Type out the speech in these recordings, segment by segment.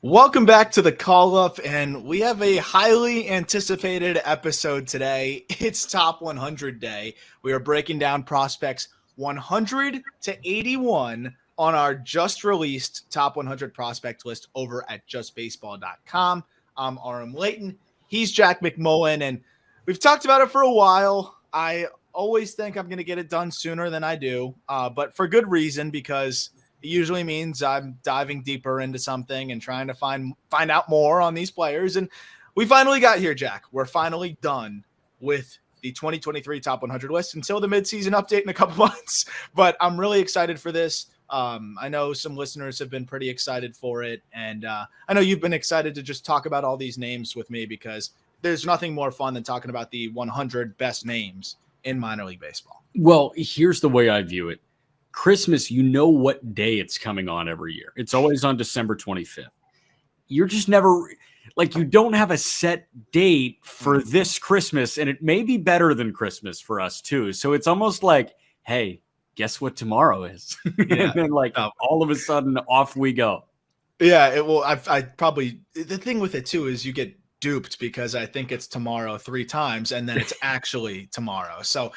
Welcome back to the call up, and we have a highly anticipated episode today. It's Top 100 Day. We are breaking down prospects 100 to 81 on our just released Top 100 prospect list over at justbaseball.com. I'm Aram Layton. He's Jack McLain, and we've talked about it for a while. I always think I'm going to get it done sooner than I do, but for good reason, because it usually means I'm diving deeper into something and trying to find out more on these players. And we finally got here, Jack. We're finally done with the 2023 Top 100 list until the midseason update in a couple months. But I'm really excited for this. I know some listeners have been pretty excited for it. And I know you've been excited to just talk about all these names with me, because there's nothing more fun than talking about the 100 best names in minor league baseball. Well, here's the way I view it. Christmas, you know what day it's coming on every year. It's always on December 25th. You're just never, like, you don't have a set date for this Christmas, and it may be better than Christmas for us too. So it's almost like, hey, guess what tomorrow is? Yeah. And then all of a sudden off we go. Yeah, it will. I probably, the thing with it too is you get duped, because I think it's tomorrow 3 times and then it's actually tomorrow. So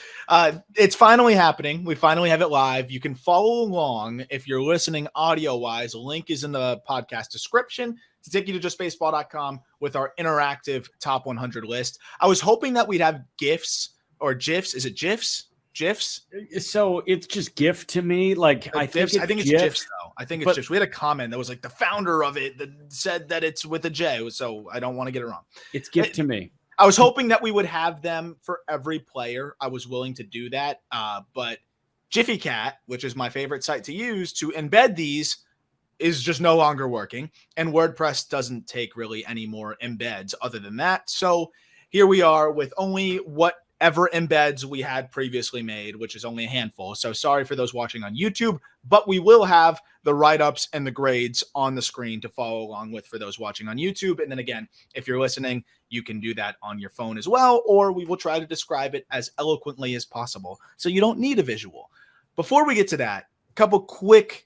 it's finally happening. We finally have it live. You can follow along if you're listening audio wise. A link is in the podcast description to take you to justbaseball.com with our interactive top 100 list. I was hoping that we'd have GIFs or GIFs. Is it GIFs? GIFs? So it's just GIF to me. I think it's GIFs though. I think it's GIFs. We had a comment that was like the founder of it that said that it's with a J. So I don't want to get it wrong. It's GIF to me. I was hoping that we would have them for every player. I was willing to do that. But Jiffy Cat, which is my favorite site to use to embed these, is just no longer working. And WordPress doesn't take really any more embeds other than that. So here we are with only whatever embeds we had previously made, which is only a handful. So sorry for those watching on YouTube, but we will have the write-ups and the grades on the screen to follow along with for those watching on YouTube. And then again, if you're listening, you can do that on your phone as well, or we will try to describe it as eloquently as possible, so you don't need a visual. Before we get to that, a couple quick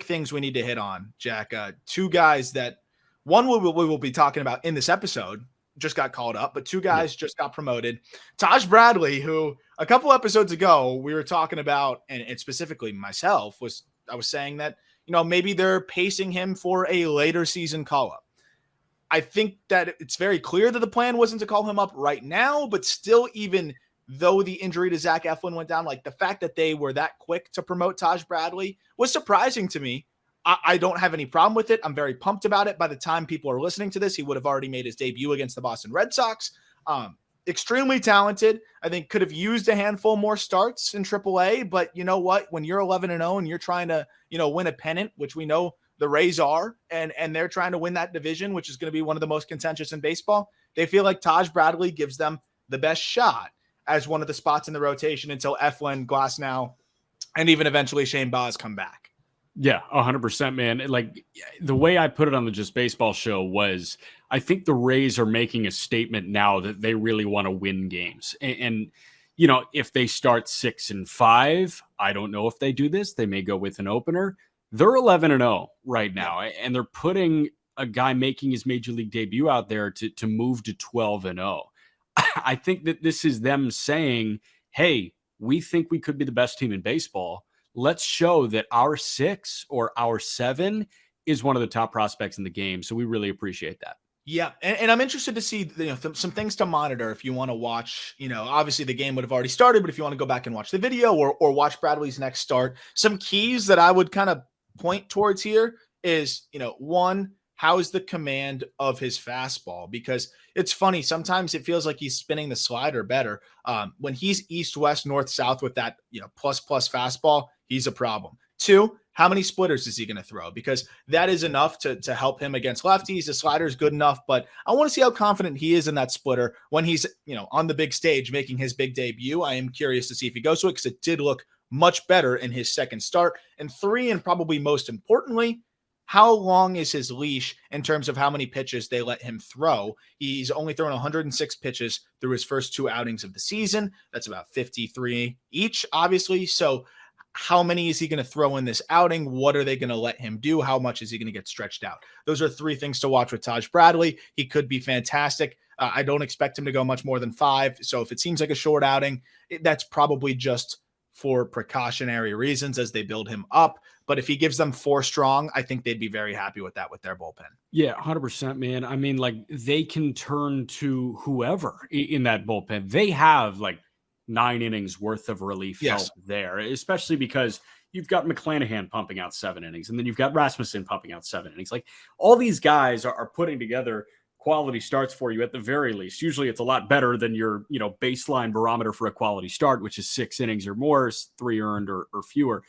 things we need to hit on, Jack. 2 guys that one we will be talking about in this episode just got called up, but 2 guys just got promoted. Taj Bradley, who a couple episodes ago we were talking about, and specifically myself, I was saying that, maybe they're pacing him for a later season call up. I think that it's very clear that the plan wasn't to call him up right now, but still, even though the injury to Zach Eflin went down, the fact that they were that quick to promote Taj Bradley was surprising to me. I don't have any problem with it. I'm very pumped about it. By the time people are listening to this, he would have already made his debut against the Boston Red Sox. Extremely talented. I think could have used a handful more starts in AAA, but you know what? When you're 11-0 and you're trying to, win a pennant, which we know the Rays are, and they're trying to win that division, which is going to be one of the most contentious in baseball, they feel like Taj Bradley gives them the best shot as one of the spots in the rotation until Eflin, Glasnow, and even eventually Shane Baz come back. Yeah, 100%, man. The way I put it on the Just Baseball show was, I think the Rays are making a statement now that they really want to win games. And if they start 6-5, I don't know if they do this. They may go with an opener. They're 11-0 right now, and they're putting a guy making his major league debut out there to move to 12-0. I think that this is them saying, hey, we think we could be the best team in baseball. Let's show that our 6 or our 7 is one of the top prospects in the game. So we really appreciate that. Yeah. And I'm interested to see some things to monitor if you want to watch, obviously the game would have already started, but if you want to go back and watch the video or watch Bradley's next start, some keys that I would kind of point towards here is, 1, how is the command of his fastball? Because it's funny, sometimes it feels like he's spinning the slider better. When he's east, west, north, south with that, plus fastball, he's a problem. 2, how many splitters is he going to throw? Because that is enough to help him against lefties. The slider is good enough, but I want to see how confident he is in that splitter when he's, on the big stage making his big debut. I am curious to see if he goes to it, because it did look much better in his second start. And 3, and probably most importantly, how long is his leash in terms of how many pitches they let him throw? He's only thrown 106 pitches through his first 2 outings of the season. That's about 53 each, obviously. So how many is he going to throw in this outing? What are they going to let him do? How much is he going to get stretched out? Those are 3 things to watch with Taj Bradley. He could be fantastic. I don't expect him to go much more than 5. So if it seems like a short outing, that's probably just for precautionary reasons as they build him up. But if he gives them 4 strong, I think they'd be very happy with that with their bullpen. Yeah, 100%, man. I mean, like, they can turn to whoever in that bullpen. They have like 9 innings worth of relief help there, especially because you've got McClanahan pumping out 7 innings, and then you've got Rasmussen pumping out 7 innings. Like, all these guys are putting together quality starts for you at the very least. Usually it's a lot better than your, baseline barometer for a quality start, which is 6 innings or more, 3 earned or fewer.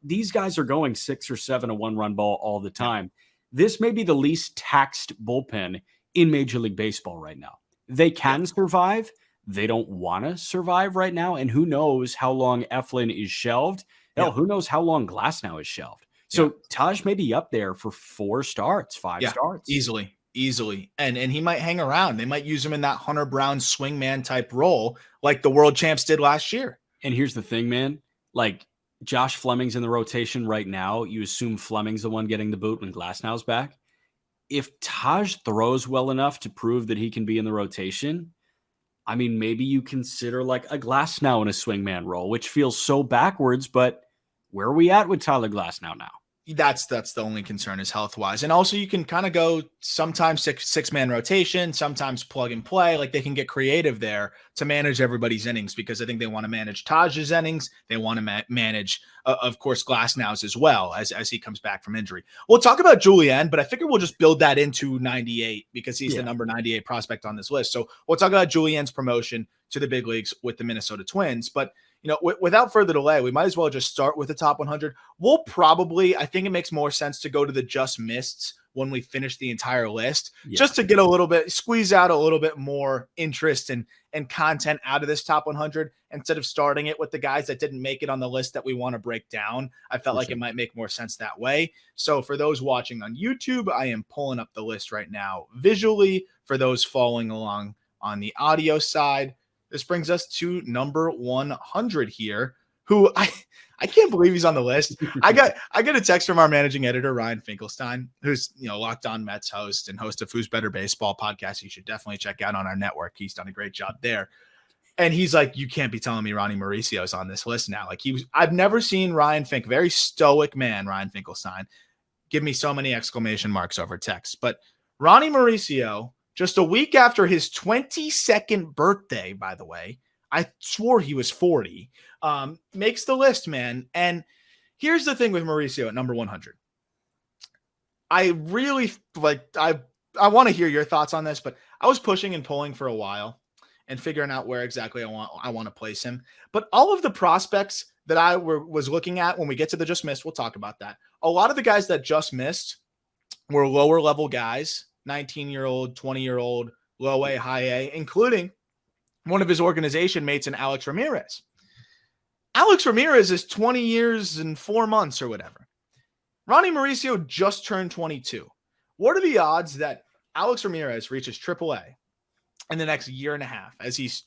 These guys are going 6 or 7 a 1-run ball all the time. This may be the least taxed bullpen in Major League Baseball right now. They can survive. They don't want to survive right now. And who knows how long Eflin is shelved. Hell, who knows how long Glasnow is shelved. So Taj may be up there for 4 starts, 5 starts. Easily. And he might hang around. They might use him in that Hunter Brown swingman type role like the world champs did last year. And here's the thing, man. Like, Josh Fleming's in the rotation right now. You assume Fleming's the one getting the boot when Glasnow's back. If Taj throws well enough to prove that he can be in the rotation, I mean, maybe you consider like a Glasnow in a swingman role, which feels so backwards, but where are we at with Tyler Glasnow now? That's the only concern is health-wise. And also you can kind of go sometimes six-man rotation, sometimes plug and play. Like, they can get creative there to manage everybody's innings, because I think they want to manage Taj's innings. They want to manage, of course, Glasnow's as well as he comes back from injury. We'll talk about Julien, but I figure we'll just build that into 98 because he's the number 98 prospect on this list. So we'll talk about Julien's promotion to the big leagues with the Minnesota Twins. But without further delay, we might as well just start with the top 100. We'll probably, I think it makes more sense to go to the just missed when we finish the entire list, just to get squeeze out a little bit more interest and content out of this top 100 instead of starting it with the guys that didn't make it on the list that we want to break down. I felt like it might make more sense that way. So for those watching on YouTube, I am pulling up the list right now visually. For those following along on the audio side, this brings us to number 100 here, who I can't believe he's on the list. I got a text from our managing editor, Ryan Finkelstein, who's, Locked On Mets host and host of Who's Better Baseball podcast. You should definitely check out on our network. He's done a great job there. And he's like, you can't be telling me Ronnie Mauricio is on this list now. Like, I've never seen Ryan Fink, very stoic man, Ryan Finkelstein, give me so many exclamation marks over text. But Ronnie Mauricio, just a week after his 22nd birthday, by the way, I swore he was 40, makes the list, man. And here's the thing with Mauricio at number 100. I really I want to hear your thoughts on this, but I was pushing and pulling for a while and figuring out where exactly I want to place him. But all of the prospects that I was looking at when we get to the just missed, we'll talk about that. A lot of the guys that just missed were lower level guys, 19-year-old, 20-year-old, low A, high A, including one of his organization mates in Alex Ramirez. Alex Ramirez is 20 years and 4 months or whatever. Ronnie Mauricio just turned 22. What are the odds that Alex Ramirez reaches AAA in the next year and a half as he's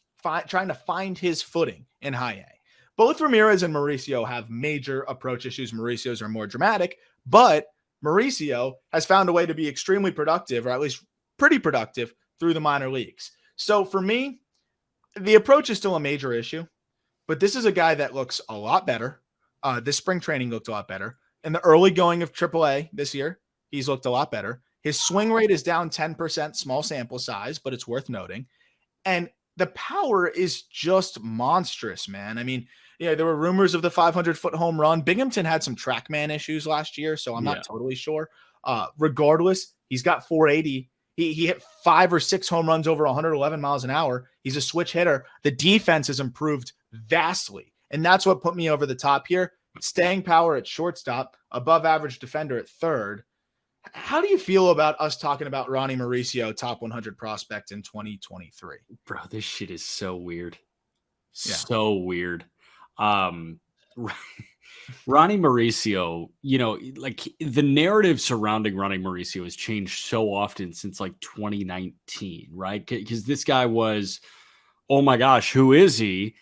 trying to find his footing in high A? Both Ramirez and Mauricio have major approach issues. Mauricio's are more dramatic, but Mauricio has found a way to be extremely productive, or at least pretty productive, through the minor leagues. So for me, the approach is still a major issue, but this is a guy that looks a lot better. This spring training looked a lot better. In the early going of AAA this year, he's looked a lot better. His swing rate is down 10%, small sample size, but it's worth noting. And the power is just monstrous, man. I mean, there were rumors of the 500-foot home run. Binghamton had some TrackMan issues last year, so I'm not totally sure. Regardless, he's got 480. He hit 5 or 6 home runs over 111 miles an hour. He's a switch hitter. The defense has improved vastly, and that's what put me over the top here. Staying power at shortstop, above average defender at third. How do you feel about us talking about Ronnie Mauricio, top 100 prospect in 2023? Bro, this shit is so weird. So weird. Ronnie Mauricio, like the narrative surrounding Ronnie Mauricio has changed so often since like 2019, right? Because this guy was, oh my gosh, who is he?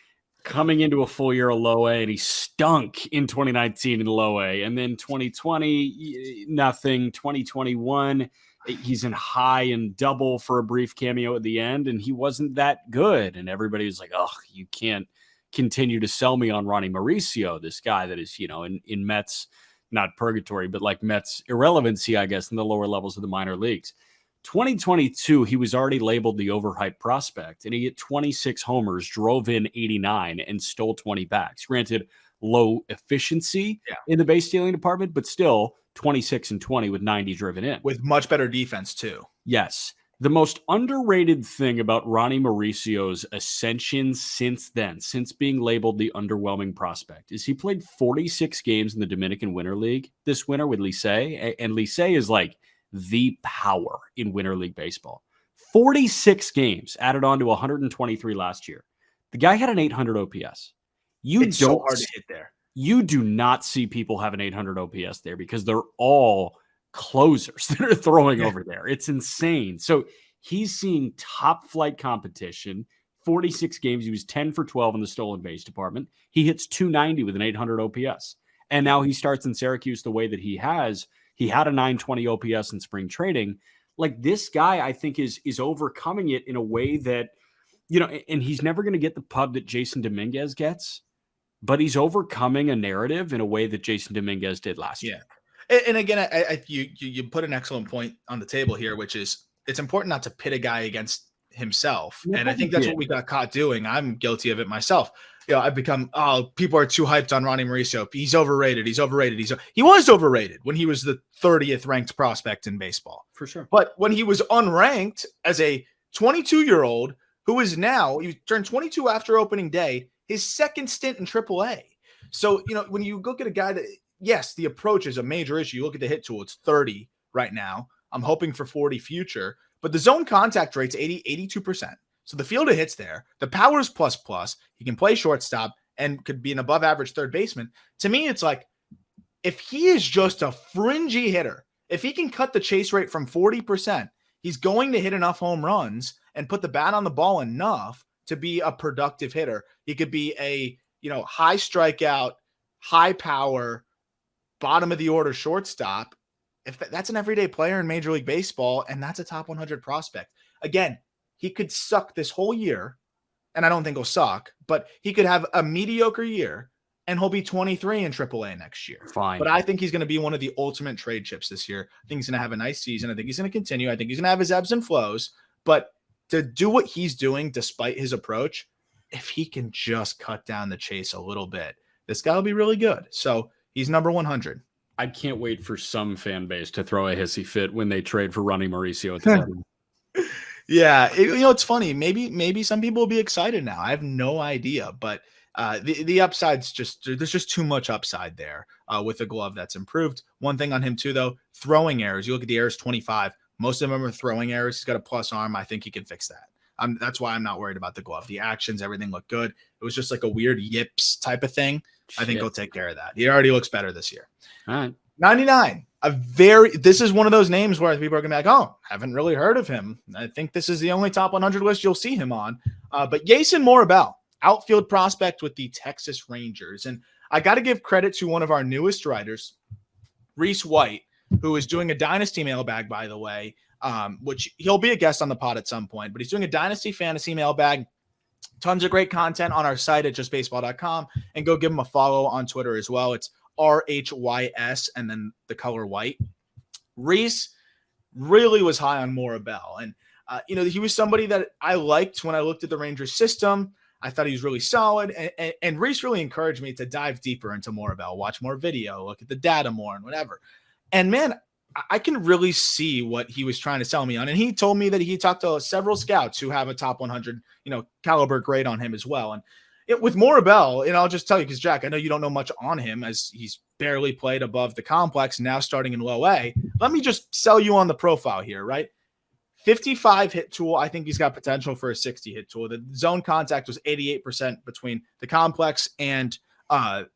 coming into a full year of low A, and he stunk in 2019 in low A. And then 2020, nothing. 2021, he's in high and double for a brief cameo at the end, and he wasn't that good. And everybody was like, oh, you can't continue to sell me on Ronnie Mauricio, this guy that is, in Mets, not purgatory, but like Mets irrelevancy, I guess, in the lower levels of the minor leagues. 2022, he was already labeled the overhyped prospect, and he hit 26 homers, drove in 89, and stole 20 backs. Granted, low efficiency in the base stealing department, but still 26 and 20 with 90 driven in. With much better defense, too. Yes. The most underrated thing about Ronnie Mauricio's ascension since then, since being labeled the underwhelming prospect, is he played 46 games in the Dominican Winter League this winter with Licey, and Licey is like the power in Winter League baseball. 46 games added on to 123 last year. The guy had an 800 OPS. It's so hard to hit there. You do not see people have an 800 OPS there because they're all closers that are throwing over there. It's insane. So he's seeing top flight competition. 46 games. He was 10 for 12 in the stolen base department. He hits 290 with an 800 OPS. And now he starts in Syracuse the way that he has. He had a 920 OPS in spring training. Like, this guy, I think, is overcoming it in a way that, and he's never going to get the pub that Jason Dominguez gets, but he's overcoming a narrative in a way that Jason Dominguez did last year. And again, you put an excellent point on the table here, which is it's important not to pit a guy against himself. And I think that's what we got caught doing. I'm guilty of it myself. I've become, people are too hyped on Ronnie Mauricio. He's overrated. He was overrated when he was the 30th ranked prospect in baseball. For sure. But when he was unranked as a 22-year-old who is now, he turned 22 after opening day, his second stint in AAA. So, when you look at a guy that, yes, the approach is a major issue. You look at the hit tool, it's 30 right now. I'm hoping for 40 future. But the zone contact rate's 82%. So the field of hits there. The power is plus. He can play shortstop and could be an above average third baseman. To me, it's like, if he is just a fringy hitter, if he can cut the chase rate from 40%, he's going to hit enough home runs and put the bat on the ball enough to be a productive hitter. He could be a, high strikeout, high power, bottom of the order shortstop. If that's an everyday player in Major League Baseball, and that's a top 100 prospect. Again, he could suck this whole year, and I don't think he'll suck, but he could have a mediocre year, and he'll be 23 in AAA next year. Fine. But I think he's going to be one of the ultimate trade chips this year. I think he's going to have a nice season. I think he's going to continue. I think he's going to have his ebbs and flows. But to do what he's doing despite his approach, if he can just cut down the chase a little bit, this guy will be really good. So he's number 100. I can't wait for some fan base to throw a hissy fit when they trade for Ronnie Mauricio at the deadline. Yeah, it's funny. Maybe some people will be excited now. I have no idea, but the upside's there's just too much upside there with a glove that's improved. One thing on him too, though, throwing errors. You look at the errors, 25. Most of them are throwing errors. He's got a plus arm. I think he can fix that. That's why I'm not worried about the glove. The actions, everything looked good. It was just like a weird yips type of thing. I think he'll take care of that. He already looks better this year. All right. 99. This is one of those names where people are going to be like, oh, haven't really heard of him. I think this is the only top 100 list you'll see him on. But Jason Morrobel, outfield prospect with the Texas Rangers. And I got to give credit to one of our newest writers, Reese White, who is doing a Dynasty mailbag, by the way, which he'll be a guest on the pod at some point. But he's doing a Dynasty fantasy mailbag. Tons of great content on our site at justbaseball.com. And go give him a follow on Twitter as well. It's RHYS and then the color white. Reese really was high on Morrobel. And, he was somebody that I liked when I looked at the Rangers system. I thought he was really solid. And Reese really encouraged me to dive deeper into Morrobel, watch more video, look at the data more and whatever. And, man, I can really see what he was trying to sell me on. And he told me that he talked to several scouts who have a top 100, caliber grade on him as well. And with Morrobel, and I'll just tell you, because Jack, I know you don't know much on him as he's barely played above the complex, now starting in low A. Let me just sell you on the profile here, right? 55 hit tool. I think he's got potential for a 60 hit tool. The zone contact was 88% between the complex and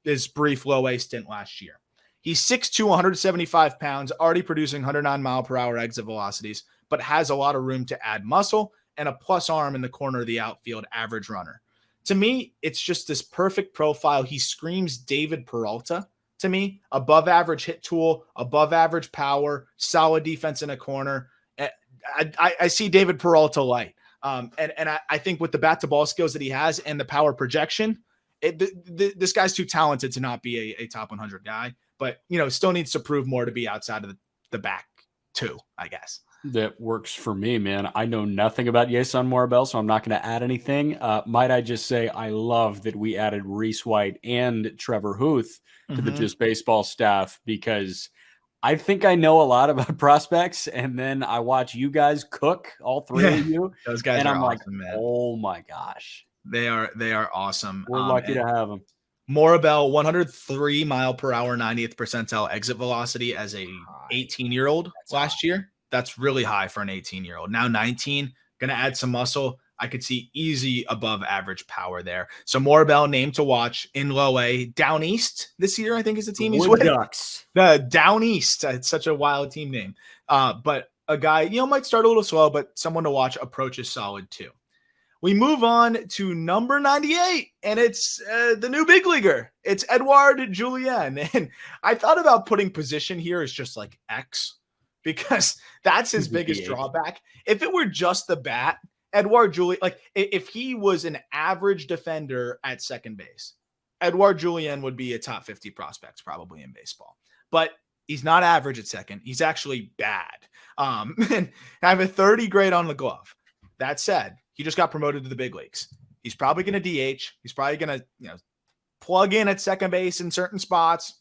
his brief low A stint last year. He's 6'2", 175 pounds, already producing 109 mile per hour exit velocities, but has a lot of room to add muscle and a plus arm in the corner of the outfield, average runner. To me, it's just this perfect profile. He screams David Peralta to me. Above average hit tool, above average power, solid defense in a corner. I see David Peralta light. I think with the bat to ball skills that he has and the power projection, this guy's too talented to not be a top 100 guy, but still needs to prove more to be outside of the back too, I guess. That works for me, man. I know nothing about Yeson Morrobel, so I'm not going to add anything. Might I just say I love that we added Reese White and Trevor Huth to the Just Baseball staff, because I think I know a lot about prospects, and then I watch you guys cook, all three of you. Those guys and are I'm awesome, like, man. oh my gosh. They are awesome. We're lucky to have them. Morrobel, 103 mile per hour, 90th percentile exit velocity as a 18-year-old last year. That's really high for an 18-year-old. Now 19, going to add some muscle. I could see easy above average power there. So Morrobel named to watch in low A. Down East this year, I think, is the team he's with. Ducks. The Down East. It's such a wild team name. But a guy, might start a little slow, but someone to watch. Approach is solid too. We move on to number 98, and it's the new big leaguer. It's Eduard Julien. And I thought about putting position here as just like X, because that's his biggest drawback. If it were just the bat, Eduard Julien, like if he was an average defender at second base, Eduard Julien would be a top 50 prospect probably in baseball. But he's not average at second. He's actually bad. And I have a 30 grade on the glove. That said, he just got promoted to the big leagues. He's probably going to DH. He's probably going to, plug in at second base in certain spots.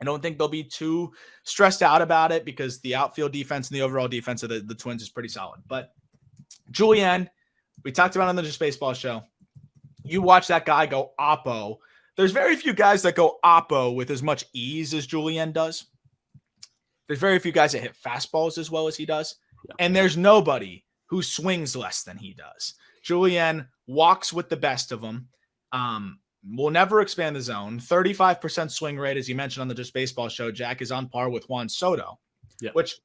I don't think they'll be too stressed out about it, because the outfield defense and the overall defense of the Twins is pretty solid. But Julien, we talked about on the Just Baseball show. You watch that guy go oppo. There's very few guys that go oppo with as much ease as Julien does. There's very few guys that hit fastballs as well as he does. Yeah. And there's nobody who swings less than he does. Julien walks with the best of them. Will never expand the zone. 35% swing rate, as you mentioned on the Just Baseball show. Jack is on par with Juan Soto, which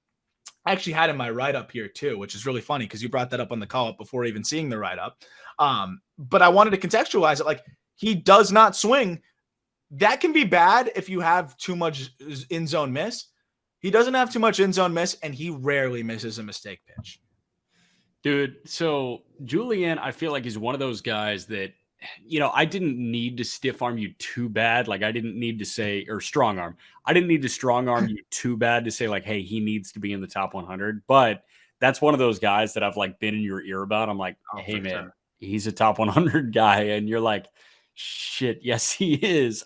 I actually had in my write-up here too, which is really funny because you brought that up on the call-up before even seeing the write-up. But I wanted to contextualize it. Like, he does not swing. That can be bad if you have too much in-zone miss. He doesn't have too much in-zone miss, and he rarely misses a mistake pitch. Dude, so Julien, I feel like he's one of those guys that, I didn't need to stiff arm you too bad. Like, I didn't need to say, or strong arm. I didn't need to strong arm you too bad to say, like, hey, he needs to be in the top 100. But that's one of those guys that I've like been in your ear about. I'm like, hey, man, he's a top 100 guy. And you're like, shit, yes, he is.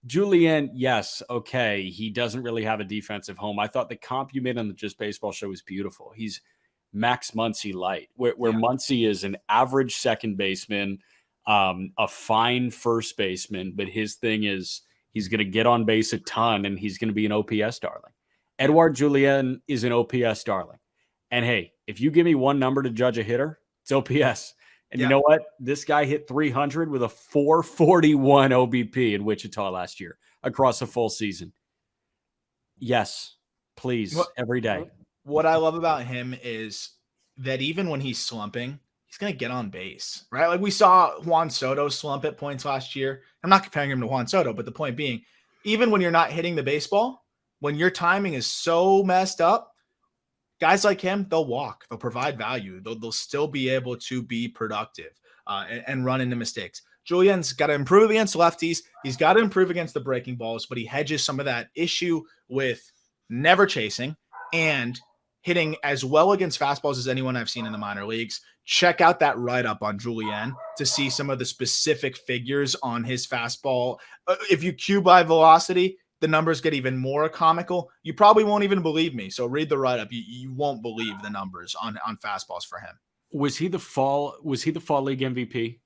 Julien, yes, okay. He doesn't really have a defensive home. I thought the comp you made on the Just Baseball show was beautiful. He's Max Muncy light, where Muncy is an average second baseman, a fine first baseman, but his thing is he's going to get on base a ton and he's going to be an OPS darling. Eduard Julien is an OPS darling. And hey, if you give me one number to judge a hitter, it's OPS. And you know what? This guy hit 300 with a 441 OBP in Wichita last year across a full season. Yes, please, every day. What I love about him is that even when he's slumping, he's going to get on base, right? Like we saw Juan Soto slump at points last year. I'm not comparing him to Juan Soto, but the point being, even when you're not hitting the baseball, when your timing is so messed up, guys like him, they'll walk, they'll provide value. They'll still be able to be productive and run into mistakes. Julien's got to improve against lefties. He's got to improve against the breaking balls, but he hedges some of that issue with never chasing and hitting as well against fastballs as anyone I've seen in the minor leagues. Check out that write-up on Julien to see some of the specific figures on his fastball. If you cue by velocity, the numbers get even more comical. You probably won't even believe me. So read the write-up. You won't believe the numbers on fastballs for him. Was he the fall league MVP?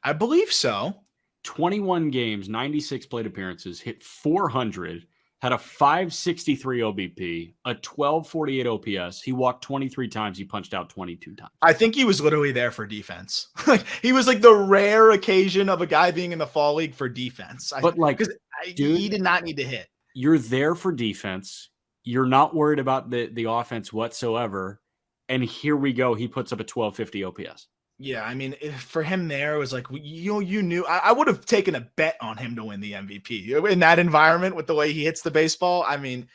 I believe so. 21 games, 96 plate appearances, hit 400, had a 563 OBP, a 1248 OPS. He walked 23 times. He punched out 22 times. I think he was literally there for defense. He was like the rare occasion of a guy being in the fall league for defense. He did not need to hit. You're there for defense. You're not worried about the offense whatsoever. And here we go. He puts up a 1250 OPS. Yeah, I mean, for him there, it was like, you knew. I would have taken a bet on him to win the MVP in that environment with the way he hits the baseball. I mean,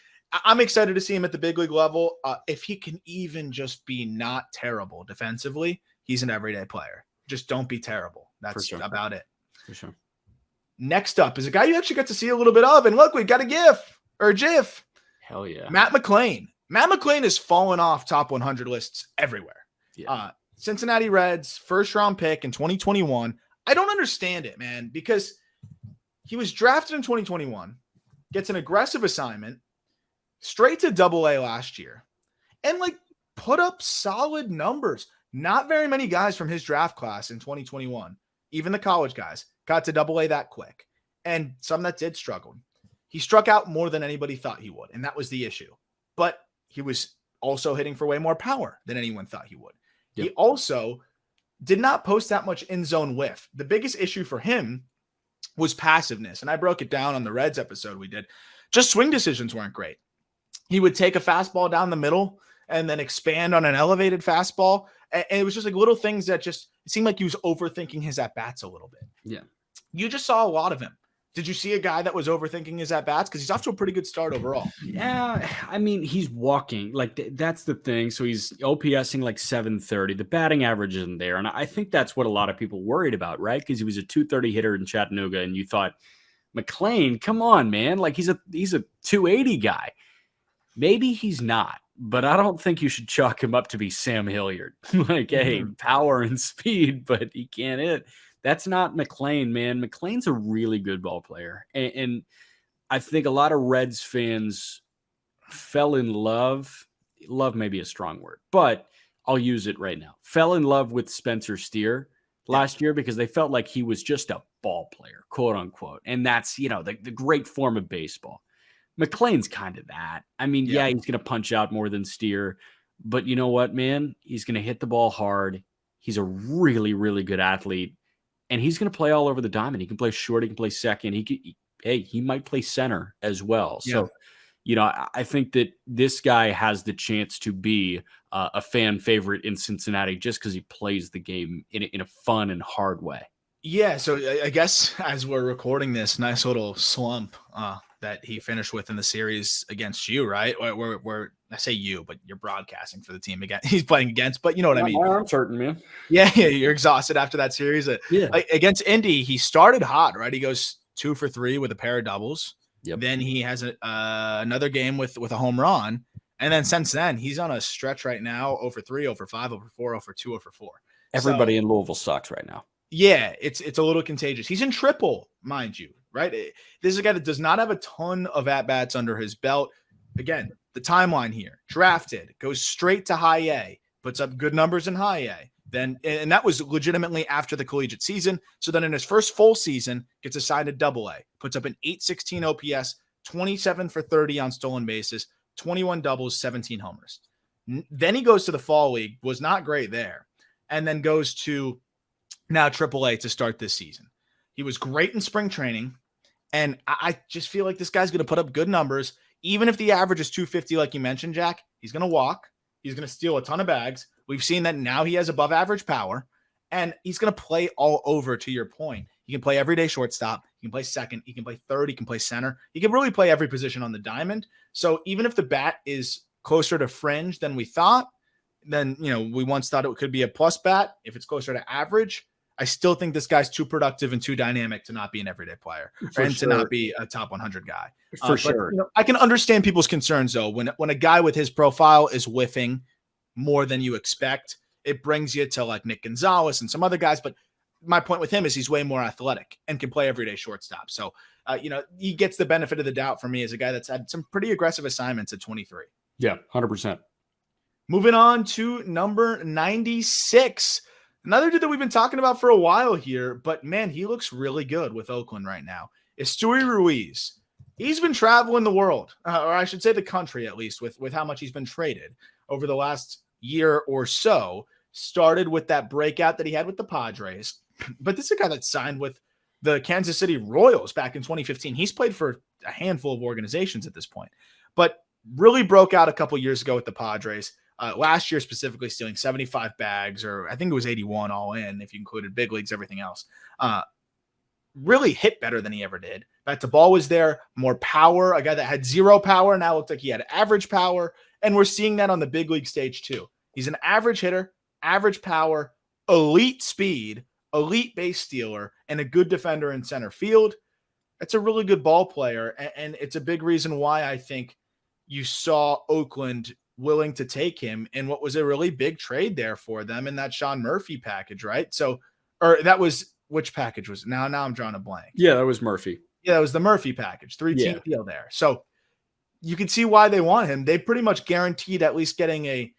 I'm excited to see him at the big league level. If he can even just be not terrible defensively, he's an everyday player. Just don't be terrible. That's about it. For sure. Next up is a guy you actually got to see a little bit of. And look, we got a GIF. Hell yeah. Matt McLain. Matt McLain has fallen off top 100 lists everywhere. Yeah. Cincinnati Reds, first round pick in 2021. I don't understand it, man, because he was drafted in 2021, gets an aggressive assignment, straight to AA last year, and like put up solid numbers. Not very many guys from his draft class in 2021, even the college guys, got to AA that quick. And some that did struggle. He struck out more than anybody thought he would, and that was the issue. But he was also hitting for way more power than anyone thought he would. Yep. He also did not post that much in-zone whiff. The biggest issue for him was passiveness, and I broke it down on the Reds episode we did. Just swing decisions weren't great. He would take a fastball down the middle and then expand on an elevated fastball, and it was just like little things that just it seemed like he was overthinking his at-bats a little bit. Yeah. You just saw a lot of him. Did you see a guy that was overthinking his at-bats? Because he's off to a pretty good start overall. Yeah, I mean, he's walking. Like, that's the thing. So he's OPSing like 730. The batting average isn't there. And I think that's what a lot of people worried about, right? Because he was a 230 hitter in Chattanooga, and you thought, McLain, come on, man. Like, he's a 280 guy. Maybe he's not. But I don't think you should chalk him up to be Sam Hilliard. Hey, power and speed, but he can't hit. That's not McLain, man. McLain's a really good ball player. And I think a lot of Reds fans fell in love. Love may be a strong word, but I'll use it right now. Fell in love with Spencer Steer last year because they felt like he was just a ball player, quote unquote. And that's, the great form of baseball. McLain's kind of that. I mean, yeah, he's going to punch out more than Steer, but you know what, man? He's going to hit the ball hard. He's a really, really good athlete. And he's going to play all over the diamond. He can play short. He can play second. He might play center as well. Yeah. So, I think that this guy has the chance to be a fan favorite in Cincinnati just because he plays the game in a fun and hard way. Yeah. So I guess as we're recording this, nice little slump that he finished with in the series against you, right? Where I say you, but you're broadcasting for the team again. He's playing against, but you know what I mean. My arm's hurting, man. Yeah, you're exhausted after that series. Against Indy, he started hot, right? He goes 2 for 3 with a pair of doubles. Yep. Then he has another game with a home run, and then since then he's on a stretch right now: 0 for 3, 0 for 5, 0 for 4, 0 for 2, 0 for 4. Everybody in Louisville sucks right now. Yeah, it's a little contagious. He's in triple, mind you, right? This is a guy that does not have a ton of at-bats under his belt. Again, the timeline here, drafted, goes straight to high A, puts up good numbers in high A. Then, and that was legitimately after the collegiate season. So then in his first full season, gets assigned to AA, puts up an 816 OPS, 27 for 30 on stolen bases, 21 doubles, 17 homers. Then he goes to the fall league, was not great there, and then goes to now AAA to start this season. He was great in spring training, and I just feel like this guy's going to put up good numbers. Even if the average is 250, like you mentioned, Jack, he's going to walk. He's going to steal a ton of bags. We've seen that now he has above average power, and he's going to play all over, to your point. He can play everyday shortstop. He can play second. He can play third. He can play center. He can really play every position on the diamond. So even if the bat is closer to fringe than we thought, then, we once thought it could be a plus bat. If it's closer to average, I still think this guy's too productive and too dynamic to not be an everyday player to not be a top 100 guy. For sure. But, I can understand people's concerns, though. When a guy with his profile is whiffing more than you expect, it brings you to like Nick Gonzalez and some other guys. But my point with him is he's way more athletic and can play everyday shortstop. So, he gets the benefit of the doubt for me as a guy that's had some pretty aggressive assignments at 23. Yeah, 100%. Moving on to number 96. Another dude that we've been talking about for a while here, but man, he looks really good with Oakland right now. Esteury Ruiz. He's been traveling the world, or I should say the country at least, with how much he's been traded over the last year or so. Started with that breakout that he had with the Padres, but this is a guy that signed with the Kansas City Royals back in 2015. He's played for a handful of organizations at this point, but really broke out a couple years ago with the Padres. last year specifically stealing 75 bags, or I think it was 81 all in, if you included big leagues, everything else. Really hit better than he ever did. Bat to ball was there, more power. A guy that had zero power now looked like he had average power. And we're seeing that on the big league stage too. He's an average hitter, average power, elite speed, elite base stealer, and a good defender in center field. That's a really good ball player. And it's a big reason why I think you saw Oakland willing to take him in what was a really big trade there for them in that Sean Murphy package, right? So, or that was, which package was it? Now I'm drawing a blank. Yeah, that was Murphy. Yeah, that was the Murphy package, 3-team deal there. So you can see why they want him. They pretty much guaranteed at least getting a,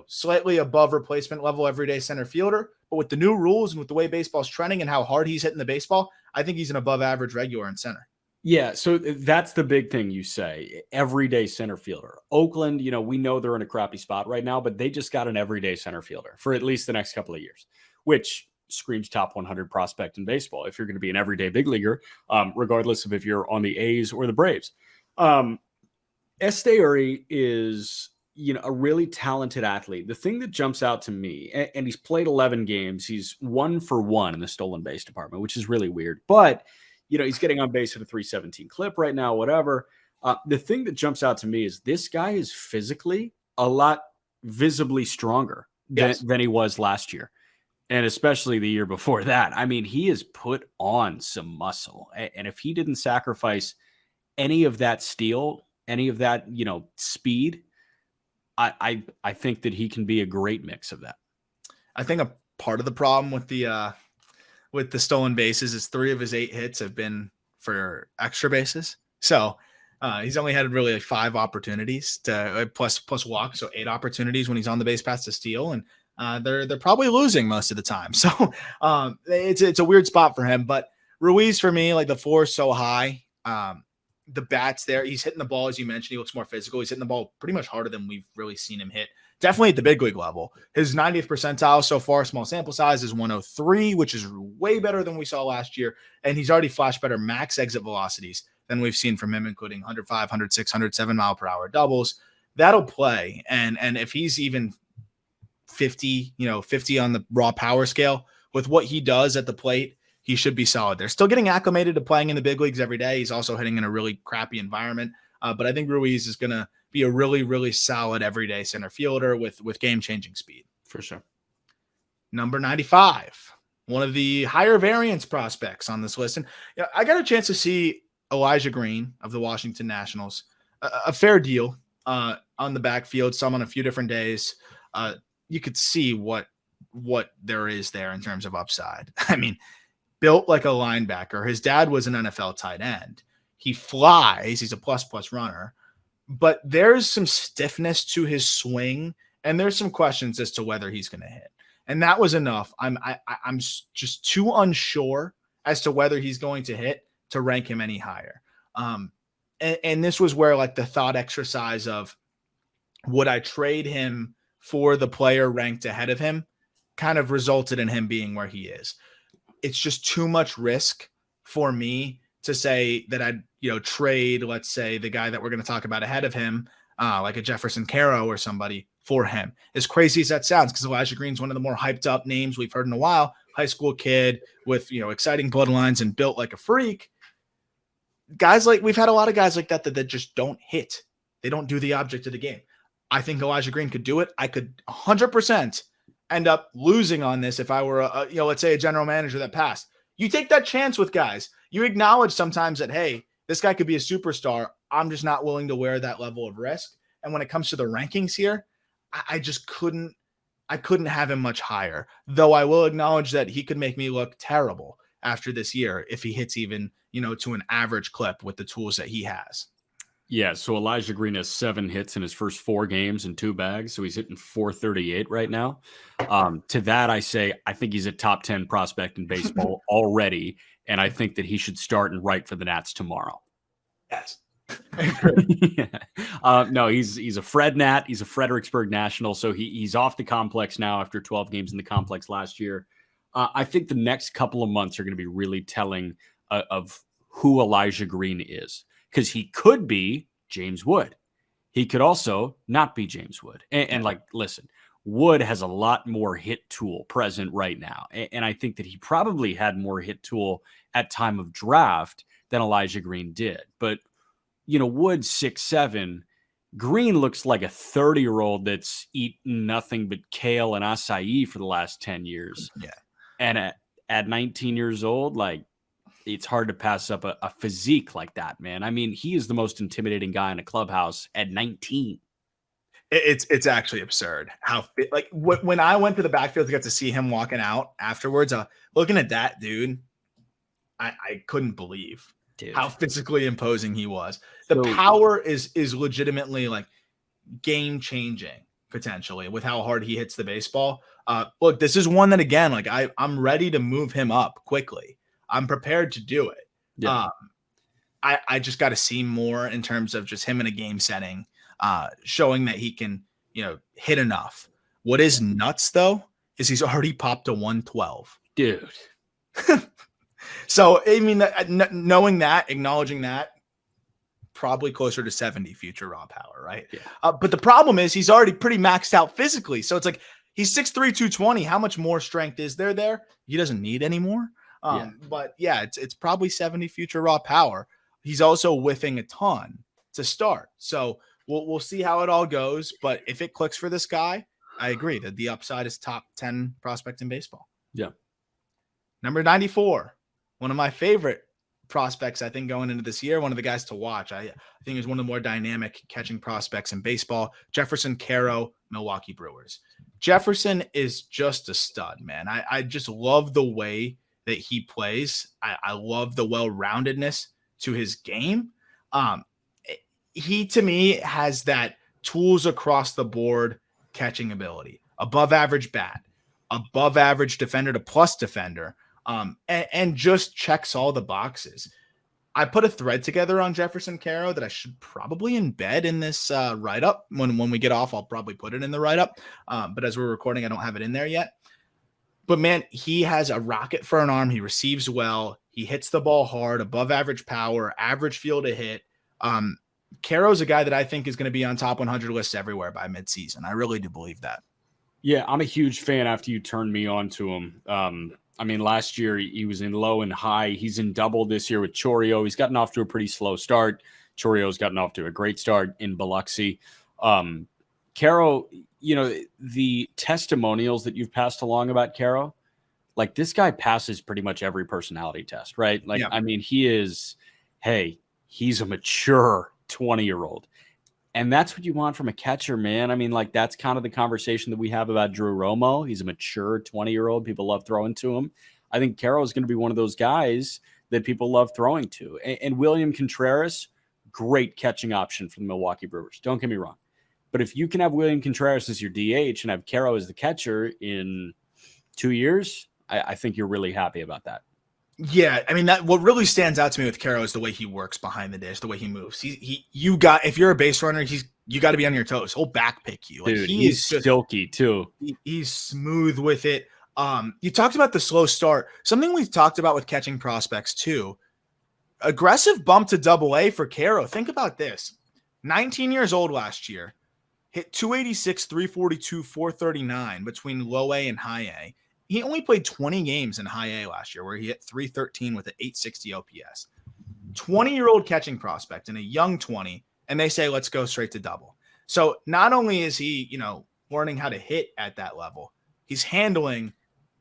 slightly above replacement level everyday center fielder. But with the new rules and with the way baseball's trending and how hard he's hitting the baseball, I think he's an above average regular in center. Yeah, so that's the big thing you say, everyday center fielder. Oakland, we know they're in a crappy spot right now, but they just got an everyday center fielder for at least the next couple of years, which screams top 100 prospect in baseball if you're going to be an everyday big leaguer, regardless of if you're on the A's or the Braves. Esteury is, a really talented athlete. The thing that jumps out to me, and he's played 11 games, he's 1 for 1 in the stolen base department, which is really weird, but he's getting on base at a 317 clip right now, whatever. The thing that jumps out to me is this guy is physically a lot visibly stronger than he was last year. And especially the year before that. I mean, he has put on some muscle. And if he didn't sacrifice any of that steal, any of that, speed, I think that he can be a great mix of that. I think a part of the problem with the stolen bases is 3 of his 8 hits have been for extra bases. So he's only had really 5 opportunities to plus walk. So 8 opportunities when he's on the base paths to steal. And they're probably losing most of the time. So it's a weird spot for him, but Ruiz for me, like the floor is so high. The bat's there. He's hitting the ball, as you mentioned. He looks more physical. He's hitting the ball pretty much harder than we've really seen him hit. Definitely at the big league level. His 90th percentile so far, small sample size, is 103, which is way better than we saw last year. And he's already flashed better max exit velocities than we've seen from him, including 105, 106, 107 mile per hour doubles. That'll play. And if he's even 50 on the raw power scale with what he does at the plate, he should be solid. They're still getting acclimated to playing in the big leagues every day. He's also hitting in a really crappy environment. But I think Ruiz is going to be a really, really solid everyday center fielder with game-changing speed. For sure. Number 95, one of the higher variance prospects on this list. And I got a chance to see Elijah Green of the Washington Nationals, a fair deal on the backfield, some on a few different days. You could see what there is there in terms of upside. I mean, built like a linebacker. His dad was an NFL tight end. He flies. He's a plus runner, but there's some stiffness to his swing, and there's some questions as to whether he's going to hit. And that was enough. I'm just too unsure as to whether he's going to hit to rank him any higher. And this was where like the thought exercise of would I trade him for the player ranked ahead of him kind of resulted in him being where he is. It's just too much risk for me to say that I'd, trade, let's say, the guy that we're going to talk about ahead of him, like a Jefferson Quero or somebody for him. As crazy as that sounds, because Elijah Green's one of the more hyped up names we've heard in a while, high school kid with, exciting bloodlines and built like a freak. Guys like, we've had a lot of guys like that just don't hit. They don't do the object of the game. I think Elijah Green could do it. I could 100% end up losing on this if I were, let's say a general manager that passed. You take that chance with guys. You acknowledge sometimes that, hey, this guy could be a superstar. I'm just not willing to wear that level of risk. And when it comes to the rankings here, I just couldn't have him much higher, though I will acknowledge that he could make me look terrible after this year if he hits even, to an average clip with the tools that he has. Yeah, so Elijah Green has 7 hits in his first 4 games and 2 bags, so he's hitting .438 right now. To that, I say I think he's a top 10 prospect in baseball already, and I think that he should start and write for the Nats tomorrow. Yes. No, he's a Fred Nat. He's a Fredericksburg National, so he's off the complex now after 12 games in the complex last year. I think the next couple of months are going to be really telling of who Elijah Green is. Because he could be James Wood. He could also not be James Wood. And like, listen, Wood has a lot more hit tool present right now. And I think that he probably had more hit tool at time of draft than Elijah Green did. But, Wood's 6'7". Green looks like a 30-year-old that's eaten nothing but kale and acai for the last 10 years. Yeah. And at 19 years old, like, it's hard to pass up a physique like that, man. I mean, he is the most intimidating guy in a clubhouse at 19. It's actually absurd how fit. Like when I went to the backfield to get to see him walking out afterwards, looking at that dude, I couldn't believe how physically imposing he was. The power is legitimately like game changing potentially with how hard he hits the baseball. Look, this is one that again, like I'm ready to move him up quickly. I'm prepared to do it. Yeah. I just got to see more in terms of just him in a game setting, showing that he can, hit enough. What is nuts though is he's already popped to 112, dude. So I mean, knowing that, acknowledging that, probably closer to 70 future raw power, right? Yeah. But the problem is he's already pretty maxed out physically. So it's like he's 6'3", 220. How much more strength is there? He doesn't need any more. But yeah, it's probably 70 future raw power. He's also whiffing a ton to start. So we'll see how it all goes. But if it clicks for this guy, I agree that the upside is top 10 prospect in baseball. Yeah. Number 94, one of my favorite prospects, I think, going into this year, one of the guys to watch. I think is one of the more dynamic catching prospects in baseball. Jefferson Quero, Milwaukee Brewers. Jefferson is just a stud, man. I just love the way that he plays. I love the well-roundedness to his game. He, to me, has that tools across the board catching ability, above average bat, above average defender to plus defender, and just checks all the boxes. I put a thread together on Jefferson Quero that I should probably embed in this write-up. When we get off, I'll probably put it in the write-up. But as we're recording, I don't have it in there yet. But man, he has a rocket for an arm. He receives well. He hits the ball hard, above average power, average feel to hit. Quero's a guy that I think is going to be on top 100 lists everywhere by midseason. I really do believe that. Yeah, I'm a huge fan after you turned me on to him. I mean, last year he was in low and high. He's in double this year with Chorio. He's gotten off to a pretty slow start. Chorio's gotten off to a great start in Biloxi. Quero, the testimonials that you've passed along about Quero, like this guy passes pretty much every personality test, right? Like, yeah. I mean, he's a mature 20-year-old. And that's what you want from a catcher, man. I mean, like, that's kind of the conversation that we have about Drew Romo. He's a mature 20-year-old. People love throwing to him. I think Quero is going to be one of those guys that people love throwing to. And William Contreras, great catching option for the Milwaukee Brewers. Don't get me wrong. But if you can have William Contreras as your DH and have Quero as the catcher in 2 years, I think you're really happy about that. Yeah, I mean, that what really stands out to me with Quero is the way he works behind the dish, the way he moves. If you're a base runner, you got to be on your toes. He'll backpick you. Like, dude, he's silky too. He's smooth with it. You talked about the slow start. Something we've talked about with catching prospects too. Aggressive bump to Double-A for Quero. Think about this: 19 years old last year, hit 286, 342, 439 between low A and high A. He only played 20 games in high A last year where he hit 313 with an 860 OPS. 20-year-old catching prospect and a young 20, and they say, let's go straight to double. So not only is he, learning how to hit at that level, he's handling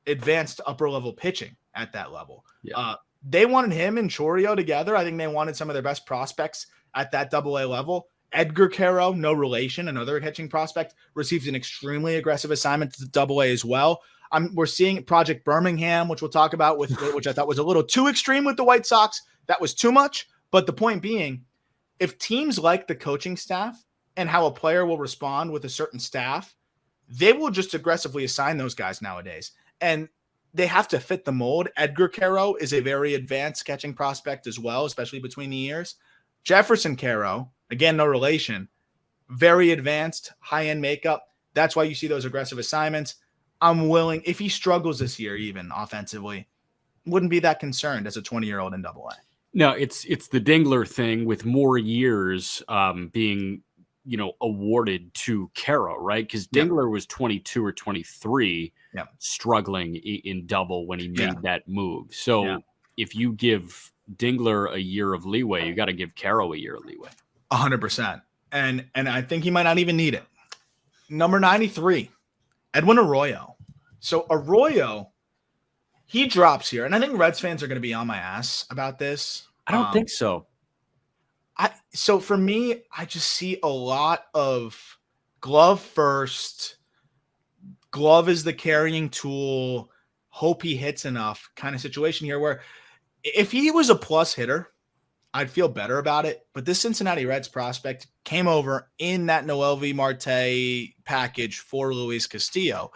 advanced upper level pitching at that level. Yeah. They wanted him and Chorio together. I think they wanted some of their best prospects at that Double-A level. Edgar Quero, no relation, another catching prospect, received an extremely aggressive assignment to Double-A as well. We're seeing Project Birmingham, which we'll talk about which I thought was a little too extreme with the White Sox. That was too much. But the point being, if teams like the coaching staff and how a player will respond with a certain staff, they will just aggressively assign those guys nowadays. And they have to fit the mold. Edgar Quero is a very advanced catching prospect as well, especially between the years. Jefferson Quero, again, no relation, very advanced, high-end makeup. That's why you see those aggressive assignments. I'm willing, if he struggles this year, even offensively, wouldn't be that concerned as a 20-year-old in Double-A. No, it's the Dingler thing with more years being awarded to Quero, right? Because Dingler was 22 or 23, struggling in double when he made that move. So if you give Dingler a year of leeway, you got to give Quero a year of leeway. 100%. And I think he might not even need it. Number 93, Edwin Arroyo. So Arroyo, he drops here. And I think Reds fans are going to be on my ass about this. I don't think so. So for me, I just see a lot of glove first. Glove is the carrying tool. Hope he hits enough kind of situation here where if he was a plus hitter, I'd feel better about it. But this Cincinnati Reds prospect came over in that Noelvi Marte package for Luis Castillo.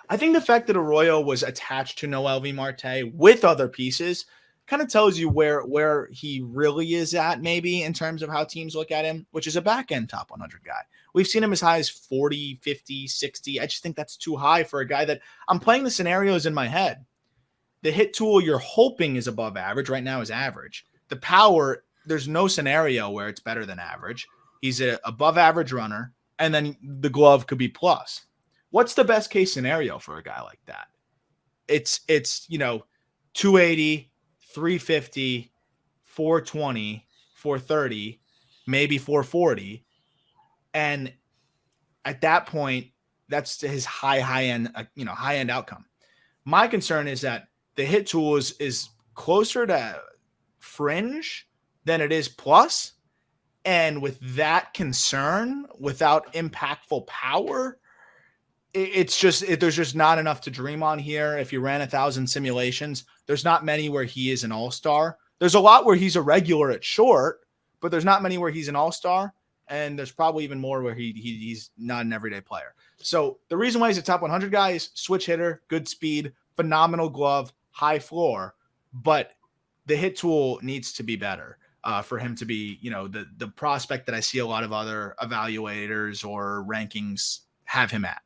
I think the fact that Arroyo was attached to Noelvi Marte with other pieces kind of tells you where he really is at, maybe in terms of how teams look at him, which is a back-end top 100 guy. We've seen him as high as 40, 50, 60. I just think that's too high for a guy that I'm playing the scenarios in my head. The hit tool you're hoping is above average right now is average. The power, there's no scenario where it's better than average. He's an above average runner, and then the glove could be plus. What's the best case scenario for a guy like that? It's 280, 350, 420, 430, maybe 440. And at that point, that's his high end outcome. My concern is that the hit tool is closer to fringe than it is plus. And with that concern, without impactful power, there's just not enough to dream on here. If you ran 1,000 simulations, there's not many where he is an all-star. There's a lot where he's a regular at short, but there's not many where he's an all-star. And there's probably even more where he's not an everyday player. So the reason why he's a top 100 guy is switch hitter, good speed, phenomenal glove, high floor. But the hit tool needs to be better for him to be, the prospect that I see a lot of other evaluators or rankings have him at.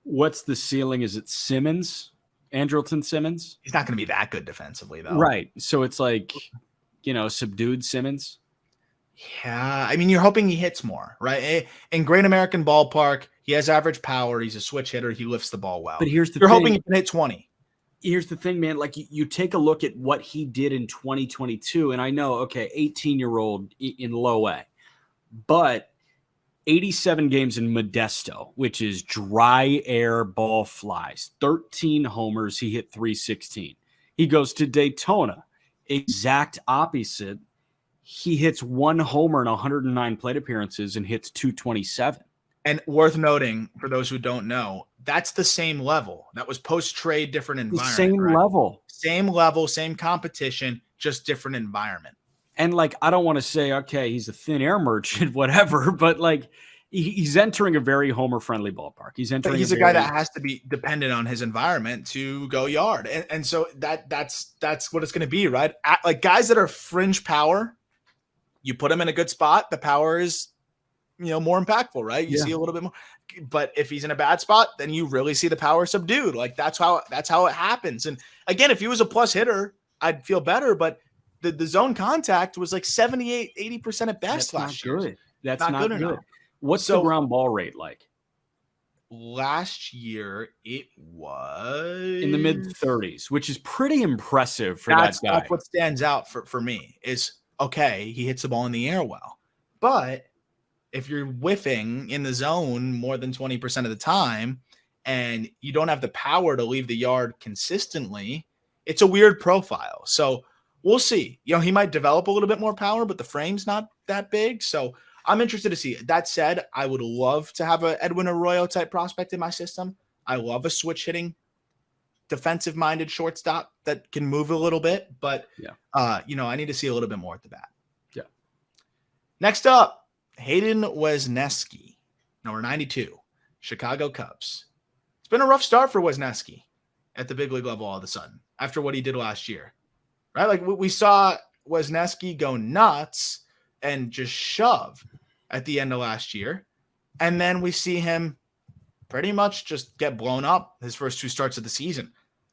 What's the ceiling? Is it Simmons? Andrelton Simmons? He's not going to be that good defensively, though. Right. So it's like, subdued Simmons. Yeah. I mean, you're hoping he hits more, right? In Great American Ballpark, he has average power. He's a switch hitter. He lifts the ball well. But here's the You're thing. hoping he can hit 20. Here's the thing, man. Like, you take a look at what he did in 2022, and I know, 18-year-old in low A, but 87 games in Modesto, which is dry air ball flies, 13 homers. He hit 316. He goes to Daytona, exact opposite. He hits 1 homer in 109 plate appearances and hits 227. And worth noting, for those who don't know, that's the same level. That was post-trade, different environment. The same level. Same level, same competition, just different environment. And, I don't want to say, he's a thin air merchant, whatever, but, he's entering a very homer-friendly ballpark. He's a guy that has to be dependent on his environment to go yard. And so that's what it's going to be, right? Guys that are fringe power, you put them in a good spot, the power is, more impactful, right? You see a little bit more. But if he's in a bad spot, then you really see the power subdued. That's how it happens. And again, if he was a plus hitter, I'd feel better, but the zone contact was 78, 80% at best last year. That's not good enough. What's the ground ball rate like? Last year, it was in the mid-30s, which is pretty impressive for that guy. That's what stands out for me is, he hits the ball in the air well. But if you're whiffing in the zone more than 20% of the time and you don't have the power to leave the yard consistently, it's a weird profile. So we'll see. He might develop a little bit more power, but the frame's not that big. So I'm interested to see. That said, I would love to have a Edwin Arroyo type prospect in my system. I love a switch hitting, defensive minded shortstop that can move a little bit, but I need to see a little bit more at the bat. Yeah. Next up, Hayden Wesneski, number 92, Chicago Cubs. It's been a rough start for Wesneski at the big league level all of a sudden after what he did last year, right? We saw Wesneski go nuts and just shove at the end of last year. And then we see him pretty much just get blown up his first 2 starts of the season.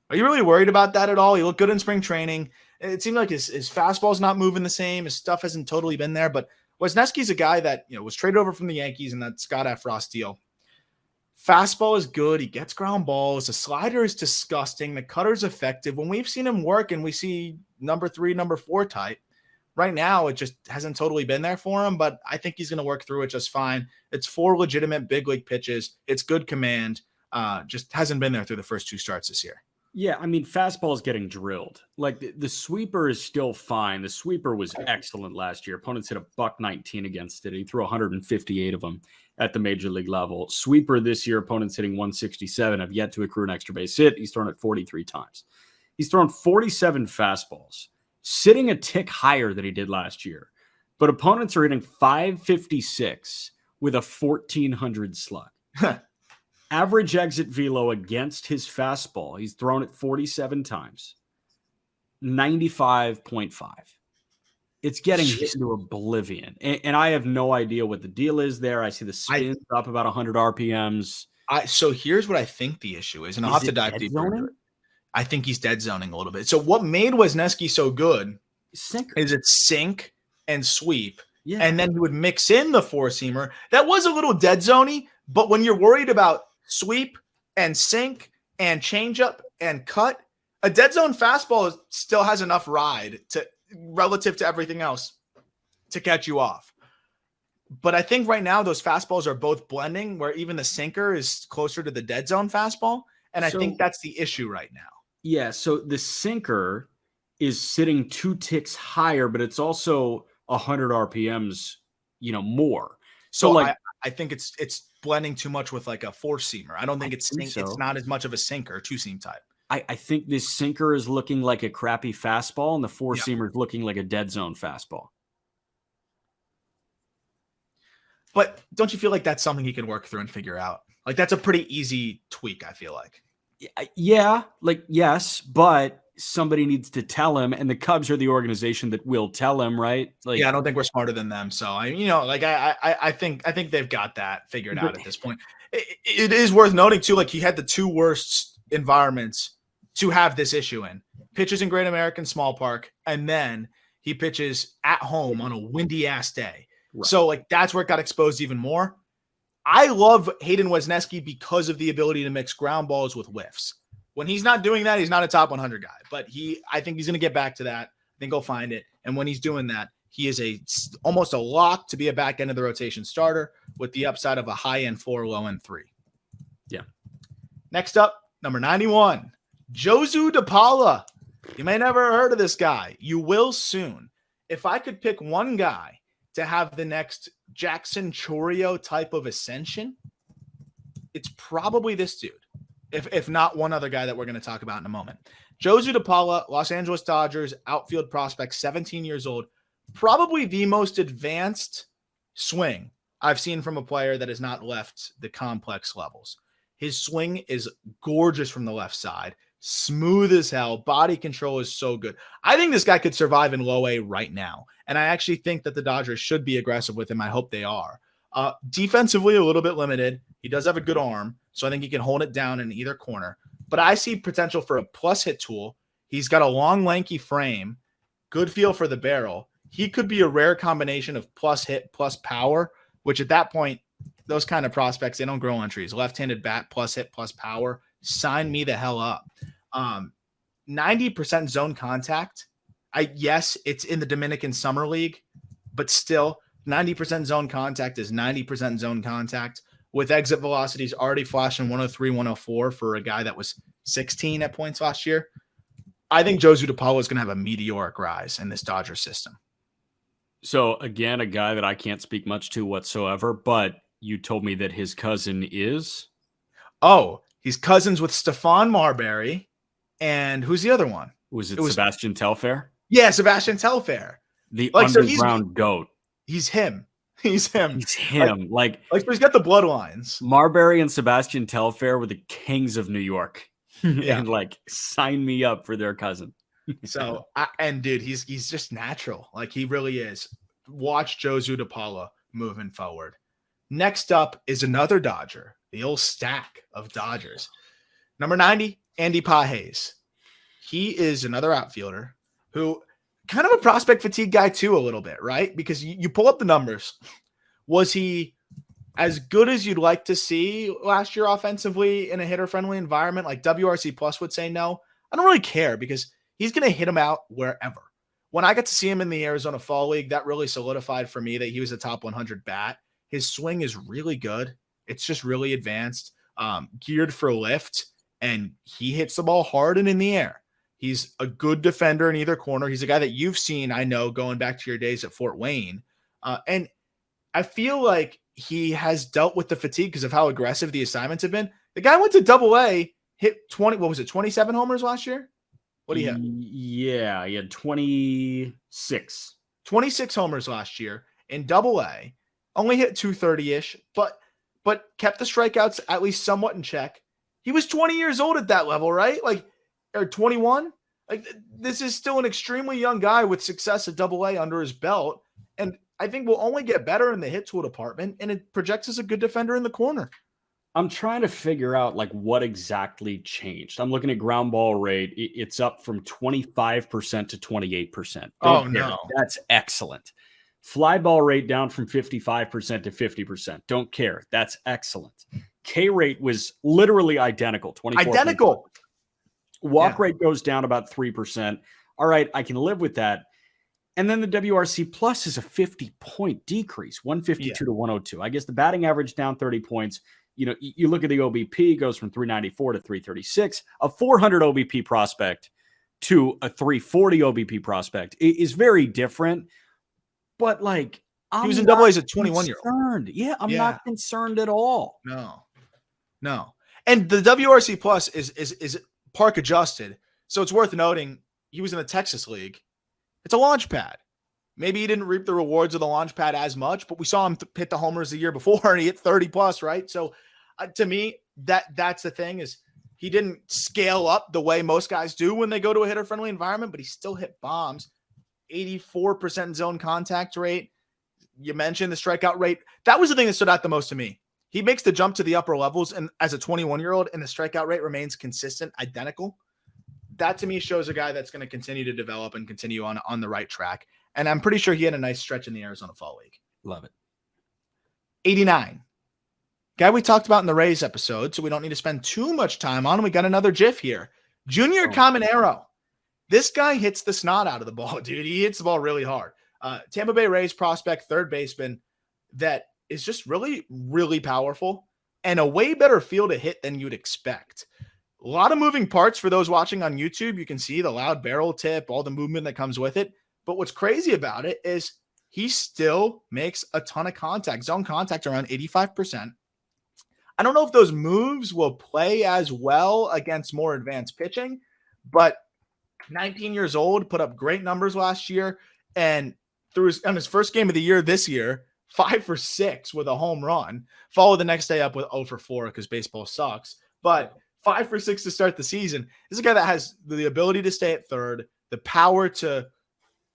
Are you really worried about that at all? He looked good in spring training. It seemed like his fastball's not moving the same. His stuff hasn't totally been there, but Wesneski's a guy that, was traded over from the Yankees in that Scott Frost deal. Fastball is good. He gets ground balls. The slider is disgusting. The cutter's effective. When we've seen him work and we see number 3, number 4 type, right now it just hasn't totally been there for him, but I think he's going to work through it just fine. It's 4 legitimate big league pitches. It's good command. Just hasn't been there through the first 2 starts this year. Yeah, I mean, fastball is getting drilled. Like the sweeper is still fine. The sweeper was excellent last year. Opponents hit a $119 against it. He threw 158 of them at the major league level. Sweeper this year, opponents hitting 167, have yet to accrue an extra base hit. He's thrown it 43 times. He's thrown 47 fastballs, sitting a tick higher than he did last year. But opponents are hitting 556 with a 1,400 slug. Average exit velo against his fastball, he's thrown it 47 times, 95.5. It's getting hit into oblivion. And I have no idea what the deal is there. I see the spins up about 100 RPMs. So here's what I think the issue is, and I'll have to dive deeper into it. I think he's dead zoning a little bit. So what made Wesneski so good is it's sink and sweep. Yeah. And then he would mix in the 4-seamer. That was a little dead zoney, but when you're worried about sweep and sink and changeup and cut, a dead zone fastball still has enough ride to relative to everything else to catch you off. But I think right now those fastballs are both blending, where even the sinker is closer to the dead zone fastball. And I think that's the issue right now. Yeah. So the sinker is sitting 2 ticks higher, but it's also 100 RPMs, more. So I think it's blending too much with like a 4-seamer. I don't think it's not as much of a sinker, 2-seam type. I think this sinker is looking like a crappy fastball, and the 4-seamer is looking like a dead zone fastball. But don't you feel like that's something he can work through and figure out? Like that's a pretty easy tweak, I feel like. Yeah, yes, but somebody needs to tell him, and the Cubs are the organization that will tell him, right? Like, I don't think we're smarter than them. So I think they've got that figured out at this point. It is worth noting too, like he had the 2 worst environments to have this issue in. Pitches in Great American Small Park, and then he pitches at home on a windy ass day. Right. So like that's where it got exposed even more. I love Hayden Wesneski because of the ability to mix ground balls with whiffs. When he's not doing that, he's not a top 100 guy, but I think he's going to get back to that. I think he'll find it. And when he's doing that, he is almost a lock to be a back end of the rotation starter with the upside of a high end 4, low end 3. Yeah. Next up, number 91, Josu de Paula. You may never have heard of this guy. You will soon. If I could pick one guy to have the next Jackson Chourio type of ascension, it's probably this dude. If not one other guy that we're going to talk about in a moment. Josu de Paula, Los Angeles Dodgers, outfield prospect, 17 years old. Probably the most advanced swing I've seen from a player that has not left the complex levels. His swing is gorgeous from the left side. Smooth as hell. Body control is so good. I think this guy could survive in low A right now. And I actually think that the Dodgers should be aggressive with him. I hope they are. Defensively, a little bit limited. He does have a good arm, so I think he can hold it down in either corner. But I see potential for a plus hit tool. He's got a long, lanky frame, good feel for the barrel. He could be a rare combination of plus hit, plus power, which at that point, those kind of prospects, they don't grow on trees. Left-handed bat, plus hit, plus power. Sign me the hell up. 90% zone contact. Yes, it's in the Dominican Summer League, but still 90% zone contact is 90% zone contact with exit velocities already flashing 103, 104 for a guy that was 16 at points last year. I think Josu de Paula is going to have a meteoric rise in this Dodger system. So again, a guy that I can't speak much to whatsoever, but you told me that his cousin is? Oh, he's cousins with Stephon Marbury. And who's the other one? Was it Sebastian Telfair? Yeah, Sebastian Telfair. The underground goat. He's him. He's him. He's him. Like he's got the bloodlines. Marbury and Sebastian Telfair were the kings of New York. Yeah. And sign me up for their cousin. So, dude, he's just natural. Like he really is. Watch Josu de Paula moving forward. Next up is another Dodger, the old stack of Dodgers. Number 90, Andy Pages. He is another outfielder who kind of a prospect fatigue guy too, a little bit, right? Because you pull up the numbers. Was he as good as you'd like to see last year offensively in a hitter-friendly environment? Like WRC Plus would say no. I don't really care because he's going to hit him out wherever. When I got to see him in the Arizona Fall League, that really solidified for me that he was a top 100 bat. His swing is really good. It's just really advanced, geared for lift, and he hits the ball hard and in the air. He's a good defender in either corner. He's a guy that you've seen, I know, going back to your days at Fort Wayne. And I feel like he has dealt with the fatigue because of how aggressive the assignments have been. The guy went to Double-A, hit 27 homers last year? What do you have? Yeah, he had 26. 26 homers last year in Double-A. Only hit 230-ish, but kept the strikeouts at least somewhat in check. He was 20 years old at that level, right? Like, or 21? Like, this is still an extremely young guy with success at Double-A under his belt. And I think will only get better in the hit tool department, and it projects as a good defender in the corner. I'm trying to figure out like what exactly changed. I'm looking at ground ball rate. It's up from 25% to 28%. No. That's excellent. Fly ball rate down from 55% to 50%. Don't care. That's excellent. K rate was literally identical. 24. Identical. Walk rate goes down about 3%. All right, I can live with that. And then the WRC Plus is a 50-point decrease, 152 to 102. I guess the batting average down 30 points. You know, you look at the OBP, goes from 394 to 336. A 400 OBP prospect to a 340 OBP prospect is very different. But like, he was in Double-A as a 21-year-old. Yeah, I'm not concerned at all. No. And the WRC Plus is park adjusted, so it's worth noting he was in the Texas League. It's a launch pad. Maybe he didn't reap the rewards of the launch pad as much, but we saw him hit the homers the year before, and he hit 30 plus, right? So to me, that's the thing is he didn't scale up the way most guys do when they go to a hitter-friendly environment, but he still hit bombs. 84% zone contact rate. You mentioned the strikeout rate. That was the thing that stood out the most to me. He makes the jump to the upper levels, and as a 21-year-old, and the strikeout rate remains consistent, identical. That to me shows a guy that's going to continue to develop and continue on the right track. And I'm pretty sure he had a nice stretch in the Arizona Fall League. Love it. 89. Guy we talked about in the Rays episode, so we don't need to spend too much time on him. We got another GIF here. Junior Caminero. This guy hits the snot out of the ball, dude. He hits the ball really hard. Tampa Bay Rays prospect, third baseman that is just really, really powerful and a way better feel to hit than you'd expect. A lot of moving parts for those watching on YouTube. You can see the loud barrel tip, all the movement that comes with it. But what's crazy about it is he still makes a ton of contact, zone contact around 85%. I don't know if those moves will play as well against more advanced pitching, but 19 years old, put up great numbers last year, and on his first game of the year this year, 5 for 6 with a home run. Followed the next day up with 0 for 4 because baseball sucks. But 5 for 6 to start the season. This is a guy that has the ability to stay at third, the power to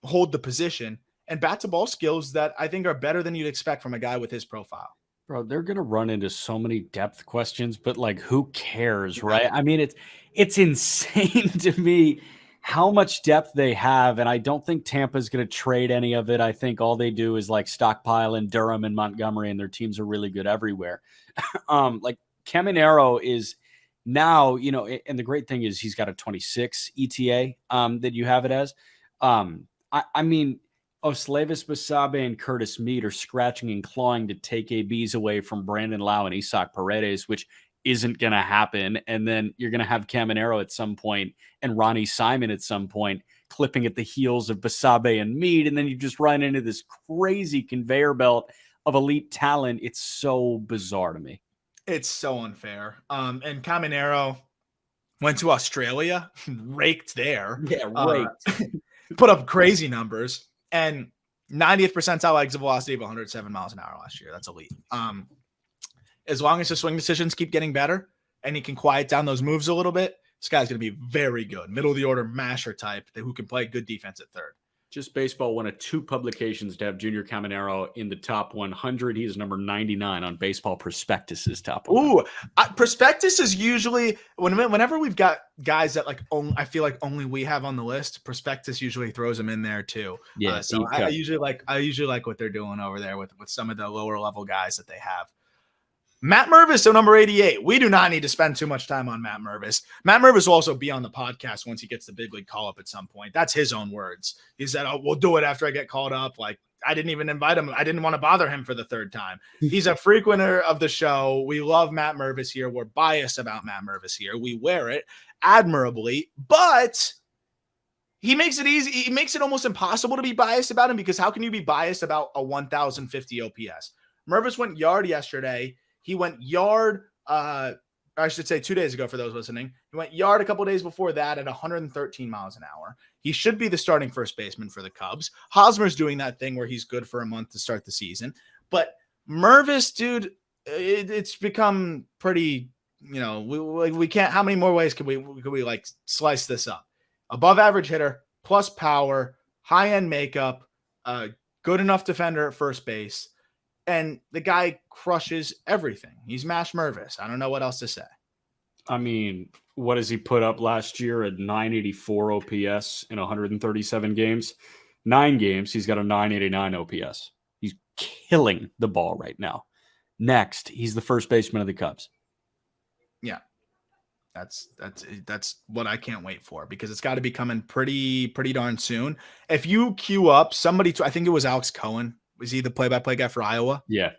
hold the position, and bat-to-ball skills that I think are better than you'd expect from a guy with his profile. Bro, they're going to run into so many depth questions, but like, who cares, right? I mean, it's insane to me how much depth they have, and I don't think Tampa's going to trade any of it. I think all they do is like stockpile in Durham and Montgomery, and their teams are really good everywhere. Like Caminero is now, you know, and the great thing is he's got a 26 ETA that you have it as. I mean, Oslevis Basabe and Curtis Mead are scratching and clawing to take ABs away from Brandon Lau and Isaac Paredes, which isn't going to happen. And then you're going to have Caminero at some point and Ronnie Simon at some point clipping at the heels of Basabe and Mead. And then you just run into this crazy conveyor belt of elite talent. It's so bizarre to me. It's so unfair. And Caminero went to Australia, raked there. Yeah, raked. Put up crazy numbers. And 90th percentile exit velocity of 107 miles an hour last year. That's elite. As long as his swing decisions keep getting better and he can quiet down those moves a little bit, this guy's going to be very good. Middle of the order masher type who can play good defense at third. Just Baseball, one of 2 publications to have Junior Caminero in the top 100. He's number 99 on Baseball Prospectus's top 100. Ooh, Prospectus is usually whenever we've got guys that I feel like only we have on the list. Prospectus usually throws them in there too. Yeah, so I usually like what they're doing over there with some of the lower level guys that they have. Matt Mervis, so number 88. We do not need to spend too much time on Matt Mervis. Matt Mervis will also be on the podcast once he gets the big league call up at some point. That's his own words. He said, "Oh, we'll do it after I get called up." Like, I didn't even invite him. I didn't want to bother him for the 3rd time. He's a frequenter of the show. We love Matt Mervis here. We're biased about Matt Mervis here. We wear it admirably, but he makes it easy. He makes it almost impossible to be biased about him, because how can you be biased about a 1,050 OPS? Mervis went yard yesterday. He went yard, I should say 2 days ago for those listening. He went yard a couple days before that at 113 miles an hour. He should be the starting first baseman for the Cubs. Hosmer's doing that thing where he's good for a month to start the season. But Mervis, dude, it's become pretty, we can't, how many more ways could we like slice this up? Above average hitter, plus power, high-end makeup, good enough defender at first base. And the guy crushes everything. He's Mash Mervis. I don't know what else to say. I mean, what does he put up last year at 984 OPS in 137 games? 9 games, he's got a 989 OPS. He's killing the ball right now. Next, he's the first baseman of the Cubs. Yeah. That's what I can't wait for, because it's got to be coming pretty darn soon. If you queue up somebody I think it was Alex Cohen. Was he the play-by-play guy for Iowa? Yeah.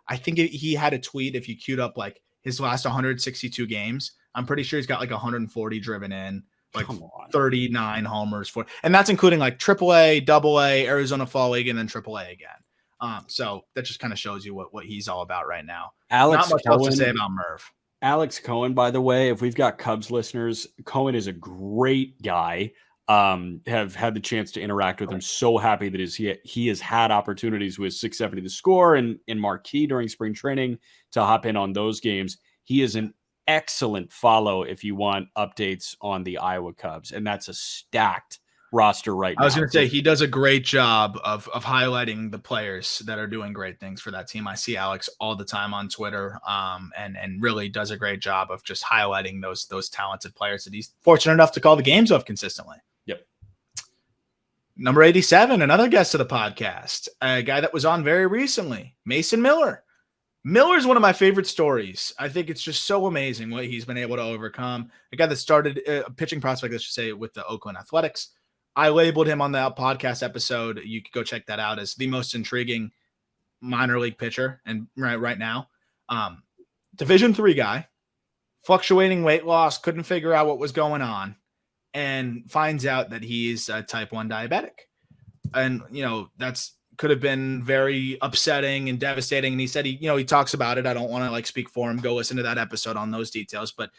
I think he had a tweet, if you queued up like his last 162 games, I'm pretty sure he's got like 140 driven in, like 39 homers for, and that's including like AAA, AA, Arizona Fall League, and then AAA again. So that just kind of shows you what he's all about right now. Not much else to say about Merv. Alex Cohen, by the way, if we've got Cubs listeners, Cohen is a great guy. Have had the chance to interact with him. So happy that he has had opportunities with 670 The Score and Marquee during spring training to hop in on those games. He is an excellent follow if you want updates on the Iowa Cubs, and that's a stacked roster right now. I was going to say he does a great job of highlighting the players that are doing great things for that team. I see Alex all the time on Twitter, and really does a great job of just highlighting those talented players that he's fortunate enough to call the games of consistently. Yep. Number 87, another guest of the podcast, a guy that was on very recently, Mason Miller. Miller's one of my favorite stories. I think it's just so amazing what he's been able to overcome. A guy that started a pitching prospect, let's just say, with the Oakland Athletics. I labeled him on the podcast episode. You could go check that out as the most intriguing minor league pitcher and right now. Division III guy, fluctuating weight loss, couldn't figure out what was going on, and finds out that he's a type 1 diabetic. And, that's could have been very upsetting and devastating. And he said, he talks about it. I don't want to speak for him. Go listen to that episode on those details. But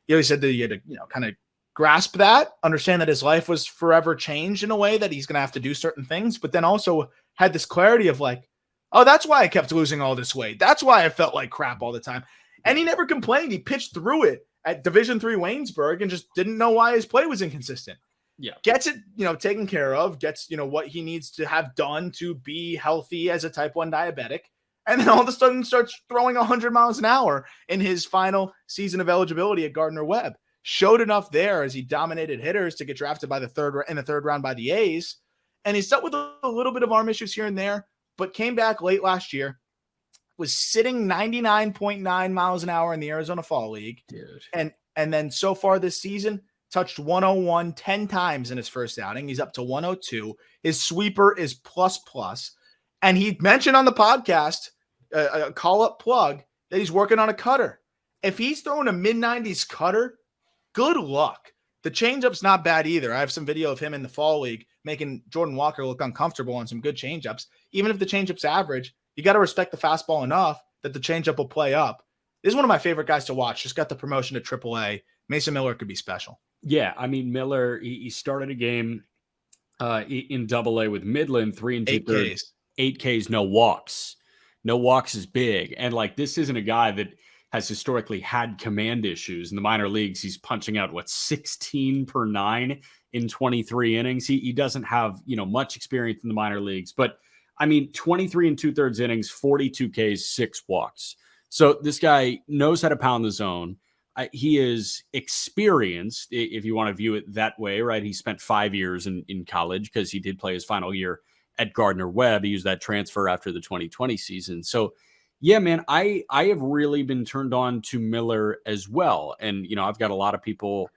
he said that he had to, kind of grasp that, understand that his life was forever changed in a way that he's going to have to do certain things, but then also had this clarity of oh, that's why I kept losing all this weight. That's why I felt like crap all the time. And he never complained. He pitched through it at Division III Waynesburg and just didn't know why his play was inconsistent. Yeah. Gets it, taken care of, gets, what he needs to have done to be healthy as a type 1 diabetic. And then all of a sudden starts throwing 100 miles an hour in his final season of eligibility at Gardner-Webb. Showed enough there as he dominated hitters to get drafted in the third round by the A's. And he's dealt with a little bit of arm issues here and there, but came back late last year, was sitting 99.9 miles an hour in the Arizona Fall League. Dude. And then so far this season, touched 101 10 times in his first outing. He's up to 102. His sweeper is plus. And he mentioned on the podcast, a call-up plug, that he's working on a cutter. If he's throwing a mid-90s cutter, good luck. The changeup's not bad either. I have some video of him in the Fall League making Jordan Walker look uncomfortable on some good changeups. Even if the changeup's average, you got to respect the fastball enough that the changeup will play up. This is one of my favorite guys to watch. Just got the promotion to AAA. Mason Miller could be special. Yeah, I mean, Miller, he started a game in AA with Midland, 3 and 2 Ks. 8 Ks, no walks. No walks is big. And this isn't a guy that has historically had command issues. In the minor leagues, he's punching out, 16 per 9 in 23 innings. He doesn't have, much experience in the minor leagues. But, 23 and 2/3 innings, 42 Ks, 6 walks. So this guy knows how to pound the zone. He is experienced, if you want to view it that way, right? He spent 5 years in college because he did play his final year at Gardner-Webb. He used that transfer after the 2020 season. So, yeah, man, I have really been turned on to Miller as well. And, I've got a lot of people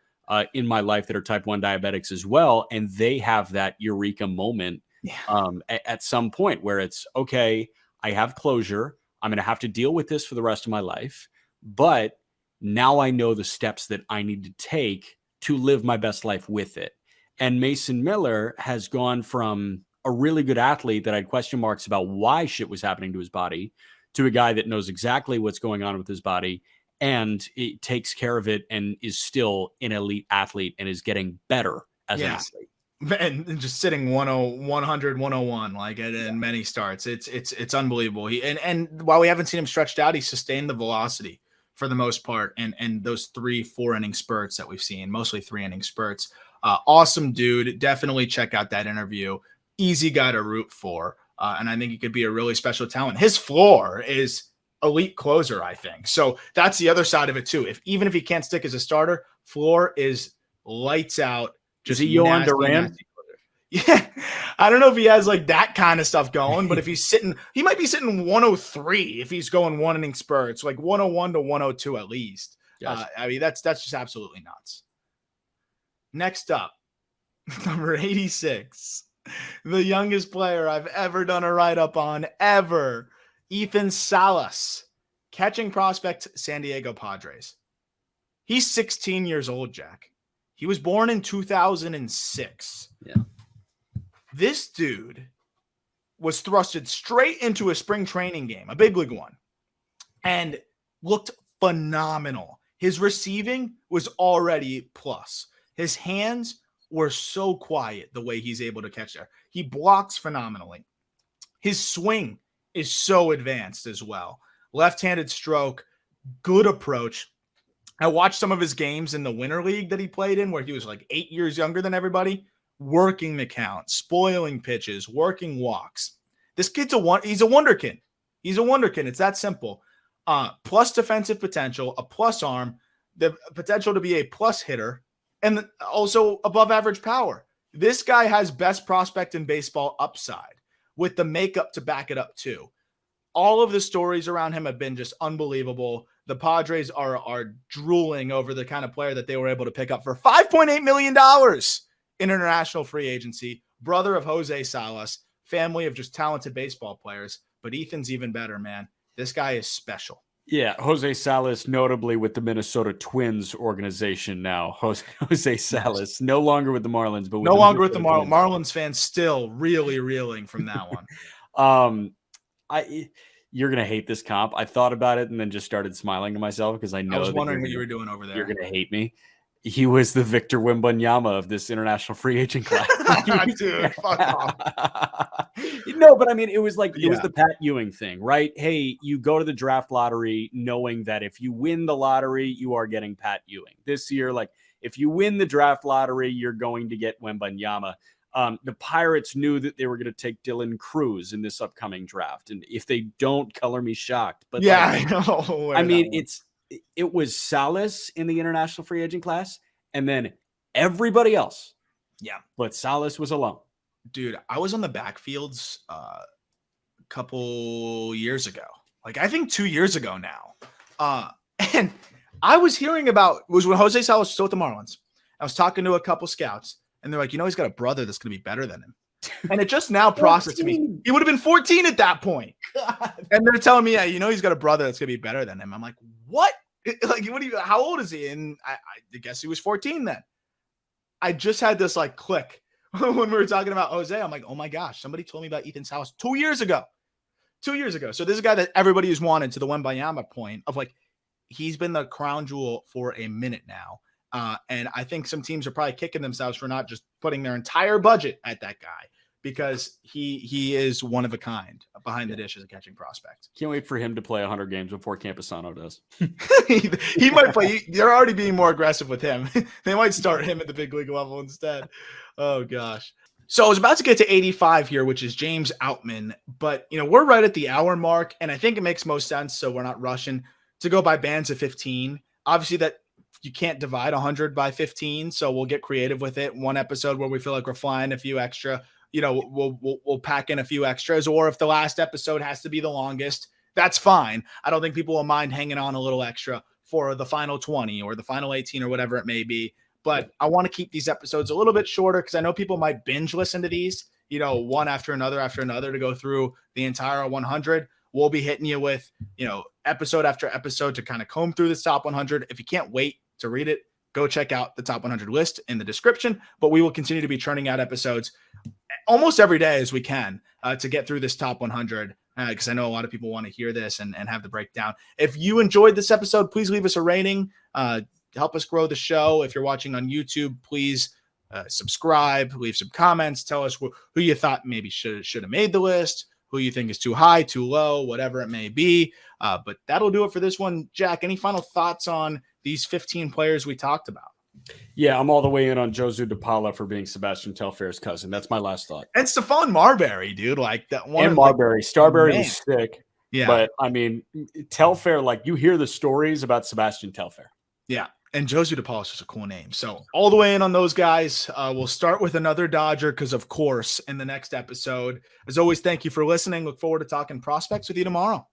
in my life that are type 1 diabetics as well. And they have that eureka moment at some point where it's, okay, I have closure. I'm going to have to deal with this for the rest of my life. But now I know the steps that I need to take to live my best life with it. And Mason Miller has gone from a really good athlete that I had question marks about why shit was happening to his body to a guy that knows exactly what's going on with his body and it takes care of it and is still an elite athlete and is getting better as an athlete. And just sitting 100, 101, like in many starts. It's unbelievable. And while we haven't seen him stretched out, he's sustained the velocity for the most part. And those 3-4 inning spurts that we've seen, mostly 3 inning spurts. Awesome dude. Definitely check out that interview. Easy guy to root for. And I think he could be a really special talent. His floor is elite closer, I think. So that's the other side of it too. Even if he can't stick as a starter, floor is lights out. Is he Yohan Duran? Yeah. I don't know if he has like that kind of stuff going, but if he might be sitting 103 if he's going 1 inning spurts, like 101 to 102 at least. Gotcha. That's just absolutely nuts. Next up, number 86. The youngest player I've ever done a write-up on, ever. Ethan Salas, catching prospect, San Diego Padres. He's 16 years old, Jack. He was born in 2006. Yeah. This dude was thrusted straight into a spring training game, a big league one, and looked phenomenal. His receiving was already plus. His hands were so quiet the way he's able to catch there. He blocks phenomenally. His swing is so advanced as well. Left-handed stroke, good approach. I watched some of his games in the Winter League that he played in where he was like 8 years younger than everybody, working the count, spoiling pitches, working walks. This kid's he's a wonderkind. He's a wonderkind. It's that simple. Plus defensive potential, a plus arm, the potential to be a plus hitter, and also above average power. This guy has best prospect in baseball upside with the makeup to back it up too. All of the stories around him have been just unbelievable. The Padres are drooling over the kind of player that they were able to pick up for $5.8 million in international free agency. Brother of Jose Salas, family of just talented baseball players. But Ethan's even better, man. This guy is special. Yeah, Jose Salas, notably with the Minnesota Twins organization now. Jose Salas, no longer with the Marlins, but no longer with the Marlins. Marlins fans still really reeling from that one. You're gonna hate this comp. I thought about it and then just started smiling to myself because I know I was wondering what you were doing over there. You're gonna hate me. He was the Victor Wembanyama of this international free agent class. Dude, fuck off. No, but I mean, it was like it was the Pat Ewing thing, right? Hey, you go to the draft lottery knowing that if you win the lottery, you are getting Pat Ewing. This year, like if you win the draft lottery, you're going to get Wembanyama. The Pirates knew that they were going to take Dylan Cruz in this upcoming draft, and if they don't, color me shocked. But yeah, I know. I mean, it was Salas in the international free agent class, and then everybody else. Yeah, but Salas was alone. Dude, I was on the backfields a couple years ago. Like I think 2 years ago now. And I was hearing was when Jose Salas was still with the Marlins. I was talking to a couple scouts, and they're like, he's got a brother that's going to be better than him. And it just now processed to me. He would have been 14 at that point. God. And they're telling me, he's got a brother that's going to be better than him. I'm like, what? Like, how old is he? And I guess he was 14 then. I just had this like click when we were talking about Jose. I'm like, oh my gosh, somebody told me about Ethan Salas 2 years ago. 2 years ago. So this is a guy that everybody has wanted, to the Wembanyama point of like, he's been the crown jewel for a minute now. And I think some teams are probably kicking themselves for not just putting their entire budget at that guy, because he is one of a kind behind the dish as a catching prospect. Can't wait for him to play 100 games before Campusano does. He might play. They're already being more aggressive with him. They might start him at the big league level instead. Oh, gosh. So I was about to get to 85 here, which is James Outman. But, we're right at the hour mark, and I think it makes most sense, so we're not rushing, to go by bands of 15. Obviously, that you can't divide 100 by 15, so we'll get creative with it. One episode where we feel like we're flying a few extra, we'll pack in a few extras, or if the last episode has to be the longest, that's fine. I don't think people will mind hanging on a little extra for the final 20 or the final 18 or whatever it may be. But I want to keep these episodes a little bit shorter because I know people might binge listen to these, one after another to go through the entire 100. We'll be hitting you with, episode after episode to kind of comb through this top 100. If you can't wait to read it, go check out the top 100 list in the description. But we will continue to be churning out episodes almost every day as we can to get through this top 100 because I know a lot of people want to hear this and have the breakdown. If you enjoyed this episode, please leave us a rating. Help us grow the show. If you're watching on YouTube, please subscribe, leave some comments, tell us who you thought maybe should have made the list, who you think is too high, too low, whatever it may be. But that'll do it for this one. Jack, any final thoughts on these 15 players we talked about? Yeah, I'm all the way in on Josu de Paula for being Sebastian Telfair's cousin. That's my last thought. And Stephane Marbury, dude. Like that one. And Marbury. Starbury was sick. Yeah. But, Telfair, you hear the stories about Sebastian Telfair. Yeah. And Josu de Paula is just a cool name. So all the way in on those guys. We'll start with another Dodger because, of course, in the next episode. As always, thank you for listening. Look forward to talking prospects with you tomorrow.